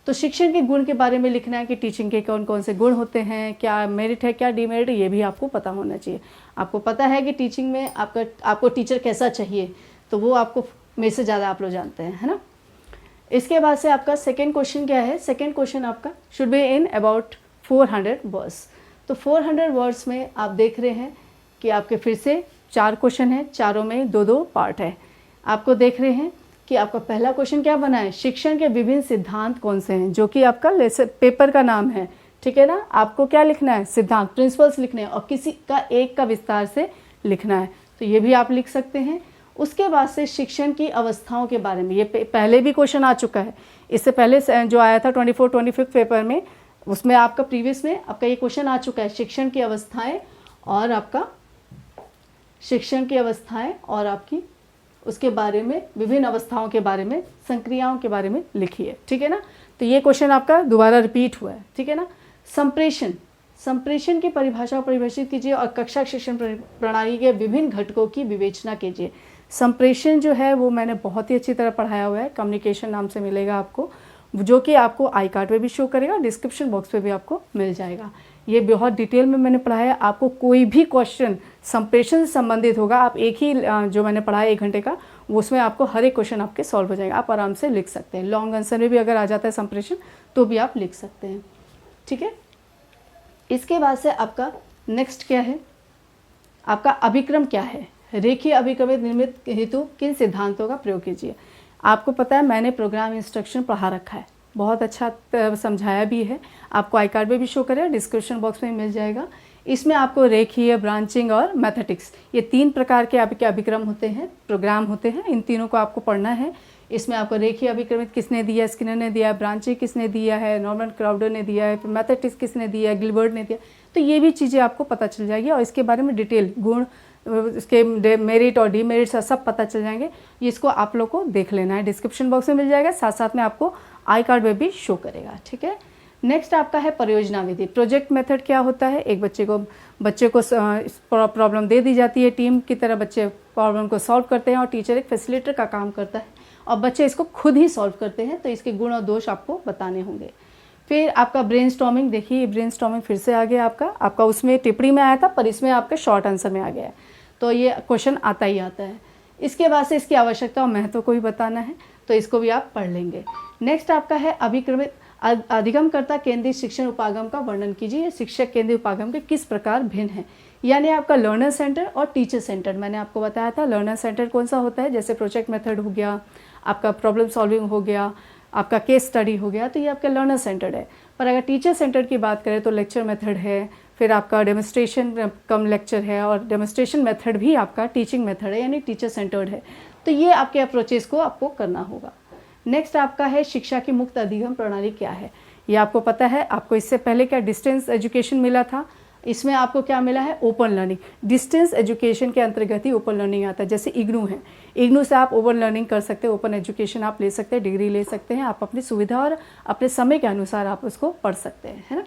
तो शिक्षण के गुण के बारे में लिखना है कि टीचिंग के कौन कौन से गुण होते हैं, क्या मेरिट है क्या डीमेरिट है, ये भी आपको पता होना चाहिए। आपको पता है कि टीचिंग में आपको टीचर कैसा चाहिए, तो वो आपको मेरे से ज़्यादा आप लोग जानते हैं, है ना। इसके बाद से आपका सेकेंड क्वेश्चन क्या है, सेकेंड क्वेश्चन आपका should be in about 400 words. तो 400 वर्ड्स में आप देख रहे हैं कि आपके फिर से 4 क्वेश्चन हैं, चारों में 2-2 पार्ट है। आपको देख रहे हैं कि आपका पहला क्वेश्चन क्या बना है, शिक्षण के विभिन्न सिद्धांत कौन से हैं, जो कि आपका पेपर का नाम है, ठीक है ना। आपको क्या लिखना है, सिद्धांत, प्रिंसिपल्स लिखने हैं और किसी का एक का विस्तार से लिखना है, तो ये भी आप लिख सकते हैं। उसके बाद से शिक्षण की अवस्थाओं के बारे में, ये पहले भी क्वेश्चन आ चुका है, इससे पहले जो आया था 24-25 पेपर में, उसमें आपका प्रीवियस में आपका ये क्वेश्चन आ चुका है, शिक्षण की अवस्थाएं और आपका शिक्षण की अवस्थाएं और आपकी उसके बारे में, विभिन्न अवस्थाओं के बारे में, संक्रियाओं के बारे में लिखिए, ठीक है ना। तो ये क्वेश्चन आपका दोबारा रिपीट हुआ है, ठीक है ना। संप्रेषण, संप्रेषण की परिभाषा परिभाषित कीजिए और कक्षा शिक्षण प्रणाली के विभिन्न घटकों की विवेचना कीजिए। संप्रेषण जो है वो मैंने बहुत ही अच्छी तरह पढ़ाया हुआ है, कम्युनिकेशन नाम से मिलेगा आपको, जो कि आपको आई कार्ड पे भी शो करेगा, डिस्क्रिप्शन बॉक्स पे भी आपको मिल जाएगा। ये बहुत डिटेल में मैंने पढ़ाया। आपको कोई भी क्वेश्चन संप्रेषण से संबंधित होगा, आप एक ही जो मैंने पढ़ाया 1 घंटे का, उसमें आपको हर एक क्वेश्चन आपके सॉल्व हो जाएगा, आप आराम से लिख सकते हैं। लॉन्ग आंसर में भी अगर आ जाता है संप्रेषण तो भी आप लिख सकते हैं, ठीक है। इसके बाद से आपका नेक्स्ट क्या है, आपका अभिक्रम क्या है, रेखीय अभिक्रमित निर्मित हेतु किन सिद्धांतों का प्रयोग कीजिए। आपको पता है मैंने प्रोग्राम इंस्ट्रक्शन पढ़ा रखा है, बहुत अच्छा समझाया भी है, आपको आई कार्ड में भी शो करेगा, डिस्क्रिप्शन बॉक्स में मिल जाएगा। इसमें आपको रेखीय, ब्रांचिंग और मैथमेटिक्स, ये 3 प्रकार के आपके अभिक्रम होते हैं, प्रोग्राम होते हैं, इन तीनों को आपको पढ़ना है। इसमें आपको रेखीय अभिक्रमित किसने दिया, स्किनर ने दिया, ब्रांचिंग किसने दिया है, नॉर्मन क्राउडर ने दिया है, फिर मैथमेटिक्स किसने दिया है, गिलबर्ट ने दिया, तो ये भी चीज़ें आपको पता चल जाएगी और इसके बारे में डिटेल, गुण, इसके मेरिट और डीमेरिट सब पता चल जाएंगे। इसको आप लोग को देख लेना है, डिस्क्रिप्शन बॉक्स में मिल जाएगा, साथ साथ में आपको आई कार्ड में भी शो करेगा, ठीक है। नेक्स्ट आपका है परियोजना विधि। प्रोजेक्ट मेथड क्या होता है, एक बच्चे को प्रॉब्लम दे दी जाती है, टीम की तरह बच्चे प्रॉब्लम को सॉल्व करते हैं और टीचर एक फैसिलिटेटर का काम करता है और बच्चे इसको खुद ही सॉल्व करते हैं, तो इसके गुण और दोष आपको बताने होंगे। फिर आपका ब्रेनस्टॉर्मिंग, देखिए ब्रेनस्टॉर्मिंग फिर से आ गया आपका उसमें टिप्पणी में आया था, पर इसमें आपके शॉर्ट आंसर में आ गया है, तो ये क्वेश्चन आता ही आता है। इसके बाद से इसकी आवश्यकता और महत्व को भी बताना है, तो इसको भी आप पढ़ लेंगे। नेक्स्ट आपका है अभिक्रमित अधिगमकर्ता केंद्रित शिक्षण उपागम का वर्णन कीजिए। शिक्षक केंद्रीय उपागम के किस प्रकार भिन्न है, यानी आपका लर्नर सेंटर और टीचर सेंटर। मैंने आपको बताया था लर्नर सेंटर कौन सा होता है, जैसे प्रोजेक्ट मेथड हो गया, आपका प्रॉब्लम सॉल्विंग हो गया, आपका केस स्टडी हो गया, तो ये आपका लर्नर सेंटर्ड है। पर अगर टीचर सेंटर की बात करें तो लेक्चर मेथड है, फिर आपका डेमोन्स्ट्रेशन कम लेक्चर है और डेमोन्स्ट्रेशन मेथड भी आपका टीचिंग मेथड है, यानी टीचर सेंटर्ड है। तो ये आपके अप्रोचेस को आपको करना होगा। नेक्स्ट आपका है शिक्षा की मुक्त अधिगम प्रणाली क्या है, ये आपको पता है। आपको इससे पहले क्या डिस्टेंस एजुकेशन मिला था, इसमें आपको क्या मिला है, ओपन लर्निंग। डिस्टेंस एजुकेशन के अंतर्गत ही ओपन लर्निंग आता है, जैसे इग्नू है, इग्नू से आप ओपन लर्निंग कर सकते हैं, ओपन एजुकेशन आप ले सकते हैं, डिग्री ले सकते हैं, आप अपनी सुविधा और अपने समय के अनुसार आप उसको पढ़ सकते हैं, है ना।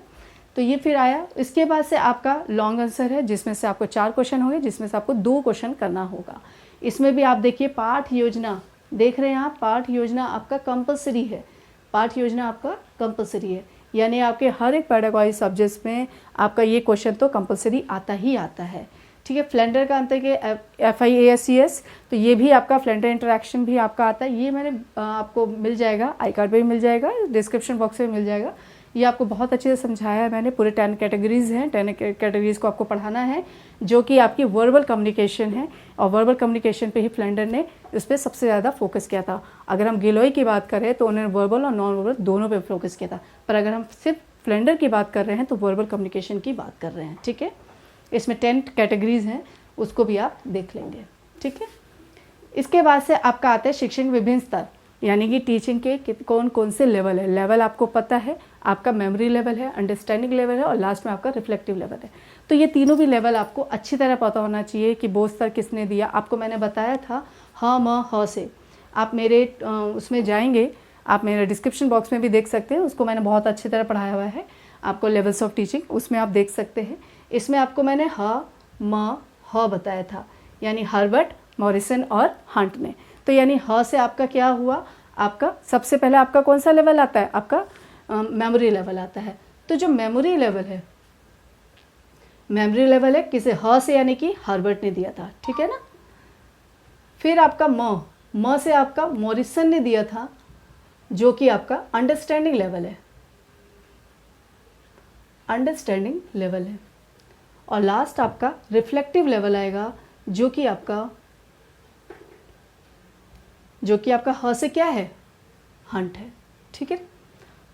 तो ये फिर आया। इसके बाद से आपका लॉन्ग आंसर है, जिसमें से आपको 4 क्वेश्चन होंगे, जिसमें से आपको 2 क्वेश्चन करना होगा। इसमें भी आप देखिए पाठ योजना देख रहे हैं आप, पाठ योजना आपका कंपलसरी है, पाठ योजना आपका कंपलसरी है, यानी आपके हर एक पेडागॉजी सब्जेक्ट्स में आपका ये क्वेश्चन तो कंपलसरी आता ही आता है, ठीक है। फ्लेंडर का अंतर के FIASCS, तो ये भी आपका फ्लेंडर इंटरेक्शन भी आपका आता है, ये मैंने आपको मिल जाएगा, आई कार्ड पे भी मिल जाएगा, डिस्क्रिप्शन बॉक्स में मिल जाएगा। ये आपको बहुत अच्छे से समझाया है मैंने, पूरे 10 कैटेगरीज हैं, 10 कैटेगरीज को आपको पढ़ाना है, जो कि आपकी वर्बल कम्युनिकेशन है, और वर्बल कम्युनिकेशन पे ही फ्लेंडर ने इस पर सबसे ज़्यादा फोकस किया था। अगर हम गिलोय की बात करें तो उन्होंने वर्बल और नॉन वर्बल दोनों पे फोकस किया था, पर अगर हम सिर्फ फ्लेंडर की बात कर रहे हैं तो वर्बल कम्युनिकेशन की बात कर रहे हैं, ठीक है। इसमें 10 कैटेगरीज हैं, उसको भी आप देख लेंगे, ठीक है। इसके बाद से आपका आता है शिक्षण विभिन्न स्तर। यानी कि टीचिंग के कौन कौन से लेवल है। लेवल आपको पता है, आपका मेमोरी लेवल है, अंडरस्टैंडिंग लेवल है और लास्ट में आपका रिफ्लेक्टिव लेवल है। तो ये तीनों भी लेवल आपको अच्छी तरह पता होना चाहिए कि बोध स्तर किसने दिया। आपको मैंने बताया था ह म ह से, आप मेरे उसमें जाएंगे, आप मेरे डिस्क्रिप्शन बॉक्स में भी देख सकते हैं, उसको मैंने बहुत अच्छी तरह पढ़ाया हुआ है आपको, लेवल्स ऑफ टीचिंग, उसमें आप देख सकते हैं। इसमें आपको मैंने ह म ह बताया था, यानी हर्बर्ट, मॉरिसन और हंट ने। तो यानी ह से आपका क्या हुआ, आपका सबसे पहले आपका कौन सा लेवल आता है, आपका मेमोरी लेवल आता है। तो जो मेमोरी लेवल है, मेमोरी लेवल है किसे, ह से, यानी कि हर्बर्ट ने दिया था, ठीक है ना। फिर आपका म से आपका मॉरिसन ने दिया था, जो कि आपका अंडरस्टैंडिंग लेवल है, अंडरस्टैंडिंग लेवल है। और लास्ट आपका रिफ्लेक्टिव लेवल आएगा, जो कि आपका ह से क्या है, हंट है, ठीक है।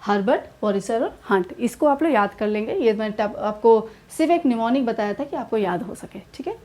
हर्बर्ट, मॉरिसन और हंट, इसको आप लोग याद कर लेंगे। ये मैंने आपको सिर्फ एक निमोनिक बताया था कि आपको याद हो सके, ठीक है।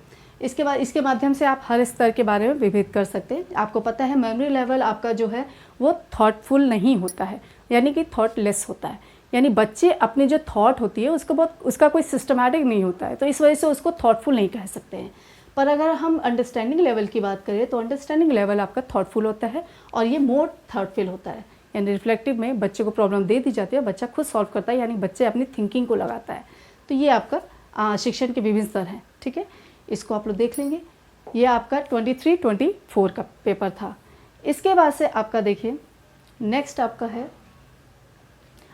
इसके बाद इसके माध्यम से आप हर स्तर के बारे में विभेद कर सकते हैं। आपको पता है मेमोरी लेवल आपका जो है वो थॉटफुल नहीं होता है, यानी कि थॉटलेस होता है। यानी बच्चे अपनी जो थॉट होती है उसका कोई सिस्टमैटिक नहीं होता है, तो इस वजह से उसको थॉटफुल नहीं कह सकते हैं। पर अगर हम अंडरस्टैंडिंग लेवल की बात करें तो अंडरस्टैंडिंग लेवल आपका थॉटफुल होता है और ये मोर थॉटफुल होता है। यानी रिफ्लेक्टिव में बच्चे को प्रॉब्लम दे दी जाती है, बच्चा खुद सॉल्व करता है, यानी बच्चे अपनी थिंकिंग को लगाता है। तो ये आपका शिक्षण के विभिन्न स्तर हैं, ठीक है। इसको आप लोग देख लेंगे। ये आपका 23-24 का पेपर था। इसके बाद से आपका देखिए नेक्स्ट आपका है,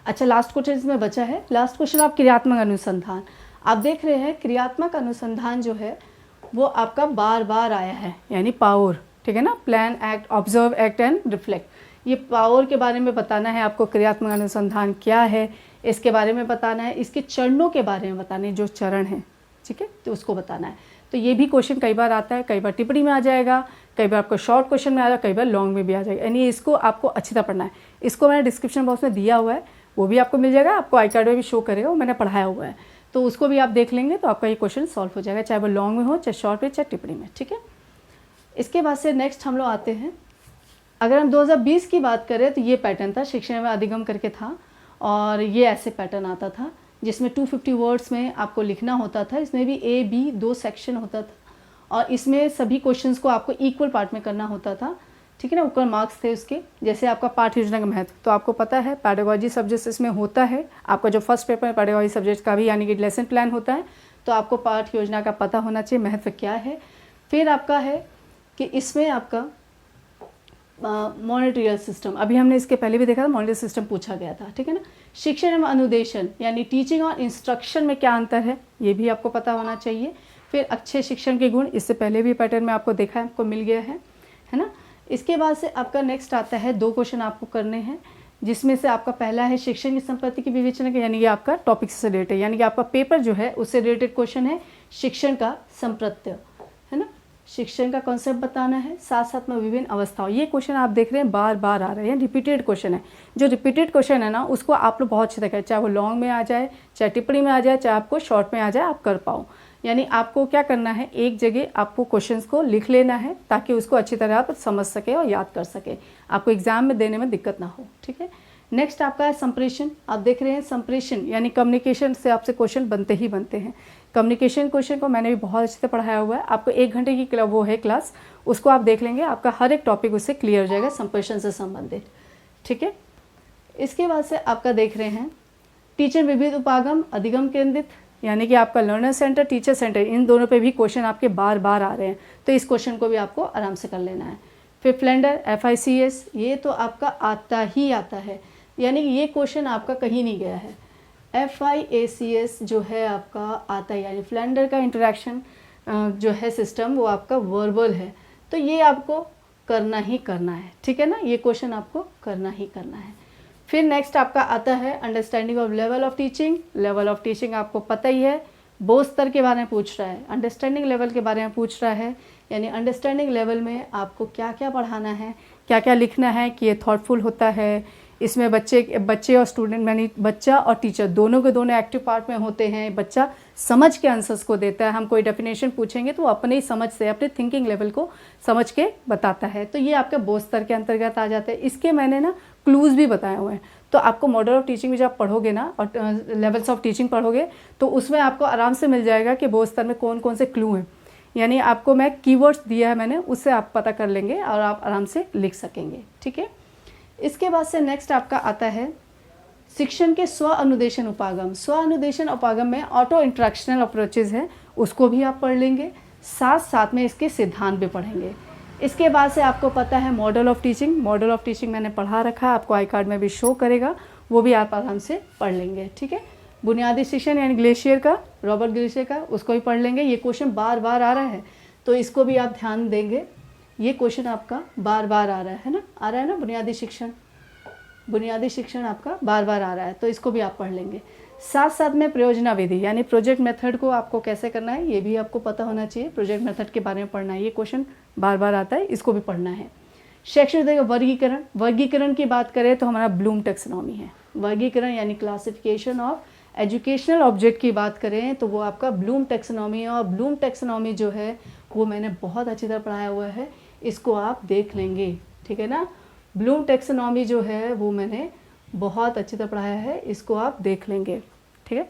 अच्छा लास्ट क्वेश्चन इसमें बचा है। लास्ट क्वेश्चन आप क्रियात्मक अनुसंधान, आप देख रहे हैं क्रियात्मक अनुसंधान जो है वो आपका बार बार आया है, यानी पावर, ठीक है ना। Plan, act, observe, act and reflect. ये पावर के बारे में बताना है आपको, क्रियात्मक अनुसंधान क्या है इसके बारे में बताना है, इसके चरणों के बारे में बताने, जो चरण हैं, ठीक है, तो उसको बताना है। तो ये भी क्वेश्चन कई बार आता है, कई बार टिप्पणी में आ जाएगा, कई बार आपको शॉर्ट क्वेश्चन में आ जाएगा, कई बार लॉन्ग में भी आ जाएगा। यानी इसको आपको अच्छी तरह पढ़ना है। इसको मैंने डिस्क्रिप्शन बॉक्स में दिया हुआ है, वो भी आपको मिल जाएगा, आपको आई कार्ड में भी शो करेगा, वो मैंने पढ़ाया हुआ है, तो उसको भी आप देख लेंगे तो आपका ये क्वेश्चन सॉल्व हो जाएगा, चाहे वो लॉन्ग में हो, चाहे शॉर्ट में, चाहे टिप्पणी में, ठीक है। इसके बाद से नेक्स्ट हम लोग आते हैं, अगर हम 2020 की बात करें तो ये पैटर्न था, शिक्षण में अधिगम करके था, और ये ऐसे पैटर्न आता था जिसमें 250 वर्ड्स में आपको लिखना होता था। इसमें भी A, B 2 सेक्शन होता था और इसमें सभी क्वेश्चंस को आपको इक्वल पार्ट में करना होता था, ठीक है ना। ऊपर मार्क्स थे उसके। जैसे आपका पाठ योजना का महत्व तो आपको पता है, पेडागोजी सब्जेक्ट इसमें होता है। आपका जो फर्स्ट पेपर है पेडागोजी सब्जेक्ट का भी, यानी कि लेसन प्लान होता है, तो आपको पाठ योजना का पता होना चाहिए, महत्व क्या है। फिर आपका है कि इसमें आपका मॉनिटरियल सिस्टम, अभी हमने इसके पहले भी देखा था, मॉनिटरियल सिस्टम पूछा गया था, ठीक है ना। शिक्षण एवं अनुदेशन, यानी टीचिंग और इंस्ट्रक्शन में क्या अंतर है, ये भी आपको पता होना चाहिए। फिर अच्छे शिक्षण के गुण, इससे पहले भी पैटर्न में आपको देखा है, आपको मिल गया है ना। इसके बाद से आपका नेक्स्ट आता है, 2 क्वेश्चन आपको करने हैं, जिसमें से आपका पहला है शिक्षण की संपत्ति की विवेचना का, यानी ये आपका टॉपिक से रिलेटेड है, यानी कि आपका पेपर जो है उससे रिलेटेड क्वेश्चन है, शिक्षण का संप्रत्य, है ना। शिक्षण का कॉन्सेप्ट बताना है, साथ साथ में विभिन्न अवस्थाओं। ये क्वेश्चन आप देख रहे हैं बार बार आ रहे हैं, रिपीटेड क्वेश्चन है। जो रिपीटेड क्वेश्चन है ना, उसको आप लोग बहुत अच्छे से करें, चाहे वो लॉन्ग में आ जाए, चाहे टिप्पणी में आ जाए, चाहे आपको शॉर्ट में आ जाए, आप कर पाओ। यानी आपको क्या करना है, एक जगह आपको क्वेश्चंस को लिख लेना है, ताकि उसको अच्छी तरह आप समझ सके और याद कर सके, आपको एग्जाम में देने में दिक्कत ना हो, ठीक है। नेक्स्ट आपका है संप्रेषण। आप देख रहे हैं संप्रेषण, यानी कम्युनिकेशन से आपसे क्वेश्चन बनते ही बनते हैं। कम्युनिकेशन क्वेश्चन को मैंने भी बहुत अच्छे से पढ़ाया हुआ है, आपको 1 घंटे की वो है क्लास, उसको आप देख लेंगे, आपका हर एक टॉपिक उससे क्लियर हो जाएगा संप्रेषण से संबंधित, ठीक है। इसके बाद से आपका देख रहे हैं टीचर विविध उपागम अधिगम केंद्रित, यानी कि आपका लर्नर सेंटर, टीचर सेंटर, इन दोनों पे भी क्वेश्चन आपके बार बार आ रहे हैं, तो इस क्वेश्चन को भी आपको आराम से कर लेना है। फिर फ्लेंडर, FICS, ये तो आपका आता ही आता है, यानी कि ये क्वेश्चन आपका कहीं नहीं गया है। FIACS जो है आपका आता है, यानी फ्लेंडर का इंटरेक्शन जो है सिस्टम, वो आपका वर्बल है, तो ये आपको करना ही करना है, ठीक है ना। ये क्वेश्चन आपको करना ही करना है। फिर नेक्स्ट आपका आता है understanding of level of teaching. Level of teaching आपको पता ही है, बोध स्तर के बारे में पूछ रहा है, अंडरस्टैंडिंग लेवल के बारे में पूछ रहा है, यानी अंडरस्टैंडिंग लेवल में आपको क्या क्या पढ़ाना है, क्या क्या लिखना है, कि ये थॉटफुल होता है, इसमें बच्चे और स्टूडेंट यानी बच्चा और टीचर दोनों के दोनों एक्टिव पार्ट में होते हैं। बच्चा समझ के आंसर्स को देता है, हम कोई डेफिनेशन पूछेंगे तो वो अपने ही समझ से, अपने थिंकिंग लेवल को समझ के बताता है। तो ये आपका बोध स्तर के अंतर्गत आ जाता है। इसके मैंने ना क्लूज़ भी बताए हुए हैं, तो आपको मॉडल ऑफ टीचिंग में जब आप पढ़ोगे ना और लेवल्स ऑफ टीचिंग पढ़ोगे तो उसमें आपको आराम से मिल जाएगा कि बोध स्तर में कौन कौन से क्लू हैं। यानी आपको मैं कीवर्ड्स दिया है मैंने, उससे आप पता कर लेंगे और आप आराम से लिख सकेंगे। ठीक है, इसके बाद से नेक्स्ट आपका आता है शिक्षण के स्व अनुदेशन उपागम। स्व अनुदेशन उपागम में ऑटो इंट्रैक्शनल अप्रोचेज है, उसको भी आप पढ़ लेंगे, साथ साथ में इसके सिद्धांत भी पढ़ेंगे। इसके बाद से आपको पता है model of teaching. Model of teaching मैंने पढ़ा रखा है, आपको आई कार्ड में भी शो करेगा, वो भी आप आराम से पढ़ लेंगे। ठीक है, बुनियादी शिक्षण यानी ग्लेशियर का, रॉबर्ट ग्लेशियर का, उसको भी पढ़ लेंगे। ये क्वेश्चन बार बार आ रहा है तो इसको भी आप ध्यान देंगे। ये क्वेश्चन आपका बार बार आ रहा है ना, आ रहा है ना, बुनियादी शिक्षण आपका बार बार आ रहा है, तो इसको भी आप पढ़ लेंगे। साथ साथ में प्रयोजना विधि यानी प्रोजेक्ट मेथड को आपको कैसे करना है ये भी आपको पता होना चाहिए। प्रोजेक्ट मेथड के बारे में पढ़ना है, ये क्वेश्चन बार बार आता है, इसको भी पढ़ना है। शैक्षणिक वर्गीकरण, वर्गीकरण की बात करें तो हमारा ब्लूम टैक्सोनॉमी है। वर्गीकरण यानी क्लासिफिकेशन ऑफ एजुकेशनल ऑब्जेक्ट की बात करें तो वो आपका ब्लूम टैक्सोनॉमी है। और ब्लूम टैक्सोनॉमी जो है वो मैंने बहुत अच्छी तरह पढ़ाया हुआ है, इसको आप देख लेंगे। ठीक है ना, ब्लूम टैक्सोनॉमी जो है वो मैंने बहुत अच्छी तरह पढ़ाया है, इसको आप देख लेंगे। ठीक है,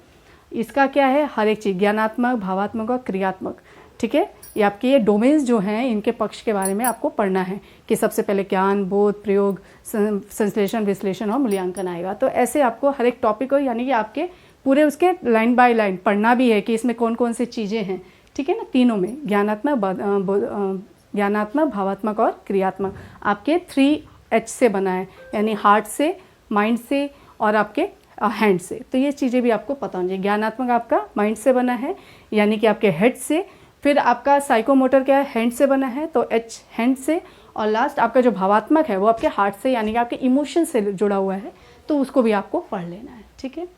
इसका क्या है, हर एक चीज़ ज्ञानात्मक, भावात्मक और क्रियात्मक। ठीक है, ये आपके ये डोमेन्स जो हैं इनके पक्ष के बारे में आपको पढ़ना है कि सबसे पहले ज्ञान, बोध, प्रयोग, संश्लेषण, विश्लेषण और मूल्यांकन आएगा। तो ऐसे आपको हर एक टॉपिक को यानी कि आपके पूरे उसके लाइन बाय लाइन पढ़ना भी है कि इसमें कौन कौन सी चीज़ें हैं। ठीक है ना, तीनों में ज्ञानात्मक, भावात्मक और क्रियात्मक आपके 3H से बना है, यानी हार्ट से, माइंड से और आपके हैंड से। तो ये चीज़ें भी आपको पता होनी चाहिए। ज्ञानात्मक आपका माइंड से बना है यानी कि आपके हेड से, फिर आपका साइकोमोटर क्या है, हैंड से बना है तो H हैंड से, और लास्ट आपका जो भावात्मक है वो आपके हार्ट से यानी कि आपके इमोशन से जुड़ा हुआ है, तो उसको भी आपको पढ़ लेना है। ठीक है,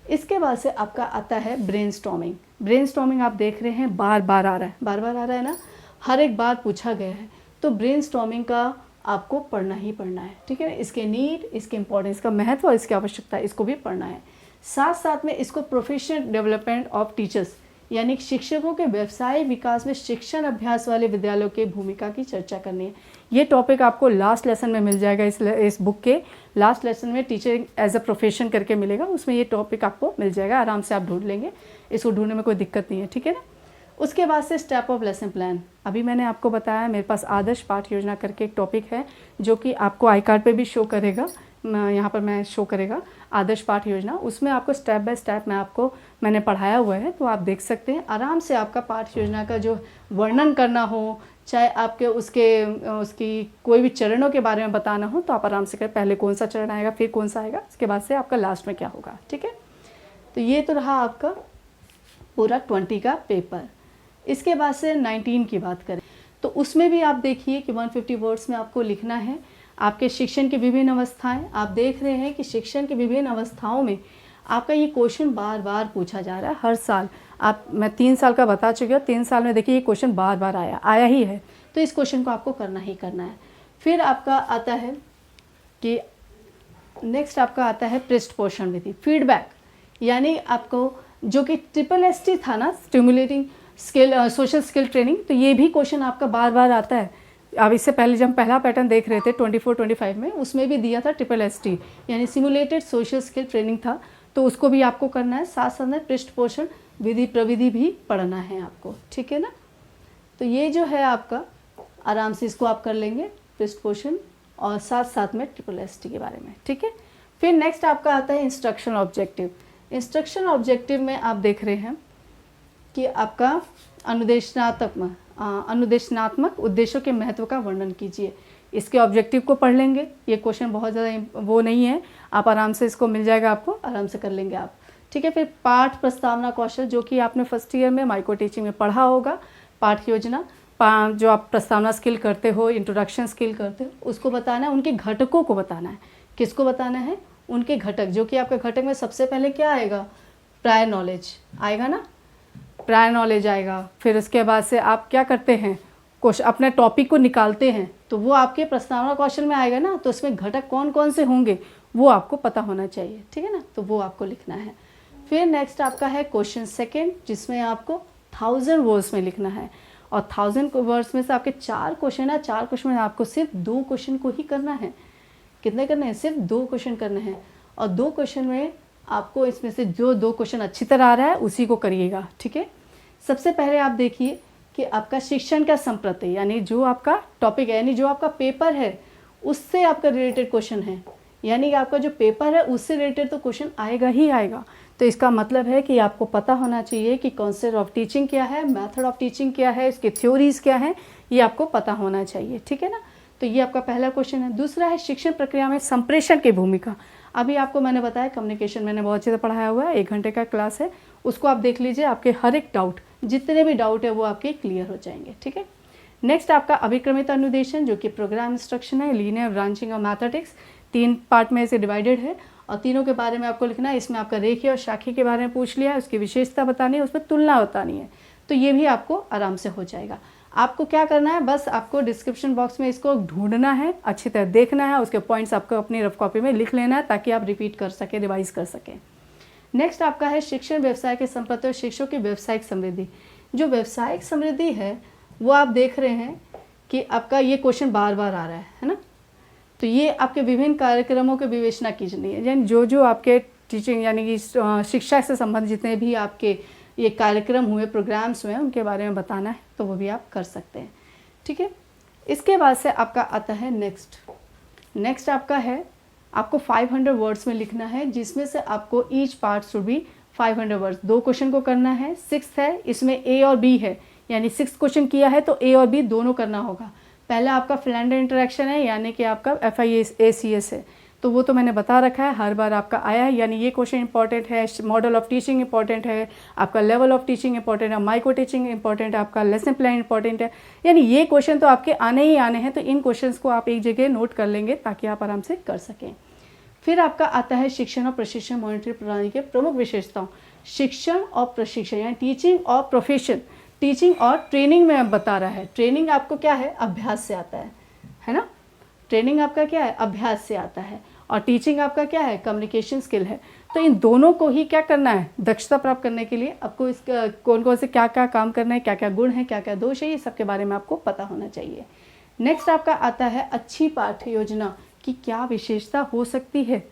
इसके बाद से आपका आता है ब्रेनस्टॉर्मिंग। ब्रेनस्टॉर्मिंग आप देख रहे हैं बार बार आ रहा है ना, हर एक बार पूछा गया है, तो ब्रेनस्टॉर्मिंग का आपको पढ़ना ही पढ़ना है। ठीक है, इसके नीड, इसके इम्पोर्टेंस, इसका महत्व और इसकी आवश्यकता, इसको भी पढ़ना है। साथ साथ में इसको प्रोफेशनल डेवलपमेंट ऑफ टीचर्स यानी शिक्षकों के व्यवसाय विकास में शिक्षण अभ्यास वाले विद्यालयों की भूमिका की चर्चा करनी है। ये टॉपिक आपको लास्ट लेसन में मिल जाएगा, इस बुक के लास्ट लेसन में टीचर एज अ प्रोफेशन करके मिलेगा, उसमें ये टॉपिक आपको मिल जाएगा, आराम से आप ढूंढ लेंगे, इसको ढूंढने में कोई दिक्कत नहीं है। ठीक है ना, उसके बाद से स्टेप ऑफ लेसन प्लान। अभी मैंने आपको बताया मेरे पास आदर्श पाठ योजना करके एक टॉपिक है जो कि आपको आई कार्ड पे भी शो करेगा, यहाँ पर मैं शो करेगा आदर्श पाठ योजना। उसमें आपको स्टेप बाय स्टेप मैंने पढ़ाया हुआ है, तो आप देख सकते हैं आराम से। आपका पाठ योजना का जो वर्णन करना हो, चाहे आपके उसकी कोई भी चरणों के बारे में बताना हो, तो आप आराम से करें, पहले कौन सा चरण आएगा, फिर कौन सा आएगा, उसके बाद से आपका लास्ट में क्या होगा। ठीक है, तो ये तो रहा आपका पूरा 20 का पेपर। इसके बाद से 19 की बात करें तो उसमें भी आप देखिए कि 150 वर्ड्स में आपको लिखना है आपके शिक्षण की विभिन्न अवस्थाएं। आप देख रहे हैं कि शिक्षण की विभिन्न अवस्थाओं में आपका ये क्वेश्चन बार बार पूछा जा रहा है हर साल। मैं 3 साल का बता चुकी हूँ, 3 साल में देखिए ये क्वेश्चन बार बार आया ही है, तो इस क्वेश्चन को आपको करना ही करना है। फिर आपका आता है कि नेक्स्ट आपका आता है पृष्ठ पोषण विधि, फीडबैक, यानी आपको जो कि SST था ना, stimulating skill social skill training, तो ये भी क्वेश्चन आपका बार बार आता है। अब इससे पहले जब हम पहला पैटर्न देख रहे थे 24-25 में, उसमें भी दिया था SST यानी सिमुलेटेड सोशल स्किल ट्रेनिंग था, तो उसको भी आपको करना है। साथ साथ में पृष्ठ पोषण विधि प्रविधि भी पढ़ना है आपको। ठीक है ना, तो ये जो है आपका आराम से इसको आप कर लेंगे, पृष्ठ पोषण और साथ साथ में SST के बारे में। ठीक है, फिर नेक्स्ट आपका आता है इंस्ट्रक्शनल ऑब्जेक्टिव। इंस्ट्रक्शनल ऑब्जेक्टिव में आप देख रहे हैं कि आपका अनुदेशनात्मक उद्देश्यों के महत्व का वर्णन कीजिए। इसके ऑब्जेक्टिव को पढ़ लेंगे, ये क्वेश्चन बहुत ज़्यादा वो नहीं है, आप आराम से इसको मिल जाएगा, आपको आराम से कर लेंगे आप। ठीक है, फिर पाठ प्रस्तावना कौशल, जो कि आपने फर्स्ट ईयर में माइक्रो टीचिंग में पढ़ा होगा। पाठ योजना, जो आप प्रस्तावना स्किल करते हो, इंट्रोडक्शन स्किल करते हो, उसको बताना है, उनके घटकों को बताना है। किसको बताना है, उनके घटक, जो कि आपके घटक में सबसे पहले क्या आएगा, प्रायर नॉलेज आएगा ना, प्रायर नॉलेज आएगा। फिर उसके बाद से आप क्या करते हैं, अपने टॉपिक को निकालते हैं तो वो आपके प्रस्तावना कौशल में आएगा ना, तो उसमें घटक कौन कौन से होंगे वो आपको पता होना चाहिए, ठीक है ना, तो वो आपको लिखना है। फिर नेक्स्ट आपका है क्वेश्चन सेकंड, जिसमें आपको 1000 वर्ड्स में लिखना है, और 1000 वर्ड्स में से आपके 4 क्वेश्चन है, 4 क्वेश्चन में आपको सिर्फ 2 क्वेश्चन को ही करना है। कितने करने हैं? सिर्फ 2 क्वेश्चन करने हैं, और 2 क्वेश्चन में आपको इसमें से जो 2 क्वेश्चन अच्छी तरह आ रहा है उसी को करिएगा, ठीक है। सबसे पहले आप देखिए कि आपका शिक्षण का संप्रति, यानी जो आपका टॉपिक है, यानी जो आपका पेपर है उससे आपका रिलेटेड क्वेश्चन है, यानी कि आपका जो पेपर है उससे रिलेटेड तो क्वेश्चन आएगा ही आएगा। तो इसका मतलब है कि आपको पता होना चाहिए कि कॉन्सेप्ट ऑफ टीचिंग क्या है, मेथड ऑफ टीचिंग क्या है, इसके थ्योरीज क्या है, ये आपको पता होना चाहिए, ठीक है ना। तो ये आपका पहला क्वेश्चन है। दूसरा है शिक्षण प्रक्रिया में संप्रेषण की भूमिका। अभी आपको मैंने बताया कम्युनिकेशन मैंने बहुत अच्छे से पढ़ाया हुआ है, 1 घंटे का क्लास है, उसको आप देख लीजिए, आपके हर एक डाउट, जितने भी डाउट है वो आपके क्लियर हो जाएंगे, ठीक है। नेक्स्ट आपका अभिक्रमित अनुदेशन, जो कि प्रोग्राम इंस्ट्रक्शन है, लीनियर ब्रांचिंग और मैथमेटिक्स, 3 पार्ट में से डिवाइडेड है, और तीनों के बारे में आपको लिखना है। इसमें आपका रेखीय और शाखीय के बारे में पूछ लिया है, उसकी विशेषता बतानी है, उसमें तुलना बतानी है, तो ये भी आपको आराम से हो जाएगा। आपको क्या करना है, बस आपको डिस्क्रिप्शन बॉक्स में इसको ढूंढना है, अच्छी तरह देखना है, उसके पॉइंट्स आपको अपनी रफ कॉपी में लिख लेना है ताकि आप रिपीट कर सकें, रिवाइज कर सकें। नेक्स्ट आपका है शिक्षण व्यवसाय के संप्रति और शिक्षकों की व्यावसायिक समृद्धि। जो व्यावसायिक समृद्धि है वो आप देख रहे हैं कि आपका ये क्वेश्चन बार बार आ रहा है ना, तो ये आपके विभिन्न कार्यक्रमों की विवेचना कीजिए, यानी जो आपके टीचिंग यानी कि शिक्षा से संबंधित जितने भी आपके ये कार्यक्रम हुए, प्रोग्राम्स हुए, उनके बारे में बताना है, तो वो भी आप कर सकते हैं, ठीक है। इसके बाद से आपका आता है नेक्स्ट आपका है आपको 500 वर्ड्स में लिखना है, जिसमें से आपको each part should be 500 words. 2 question को करना है, 6th है, इसमें ए और बी है, यानी 6th क्वेश्चन किया है तो ए और बी दोनों करना होगा। पहला आपका फिलेंडर इंटरेक्शन है, यानी कि आपका FIACS है, तो वो तो मैंने बता रखा है, हर बार आपका आया है, यानी ये क्वेश्चन इंपॉर्टेंट है, मॉडल ऑफ टीचिंग इंपॉर्टेंट है, आपका लेवल ऑफ टीचिंग इंपॉर्टेंट है, माइक्रो टीचिंग इंपॉर्टेंट है, आपका लेसन प्लान इंपॉर्टेंट है, यानी ये क्वेश्चन तो आपके आने ही आने हैं। तो इन क्वेश्चंस को आप एक जगह नोट कर लेंगे ताकि आप आराम से कर सकें। फिर आपका आता है शिक्षण और प्रशिक्षण मॉनिटरी प्रणाली के प्रमुख विशेषताओं। शिक्षण और प्रशिक्षण यानी टीचिंग और प्रोफेशन, टीचिंग और ट्रेनिंग में बता रहा है। ट्रेनिंग आपको क्या है, अभ्यास से आता है ना, ट्रेनिंग आपका क्या है, अभ्यास से आता है, और टीचिंग आपका क्या है, कम्युनिकेशन स्किल है। तो इन दोनों को ही क्या करना है, दक्षता प्राप्त करने के लिए आपको इसका कौन कौन से क्या क्या काम करना है, क्या क्या गुण है, क्या क्या दोष है, ये सब के बारे में आपको पता होना चाहिए। नेक्स्ट आपका आता है अच्छी पाठ्य योजना की क्या विशेषता हो सकती है।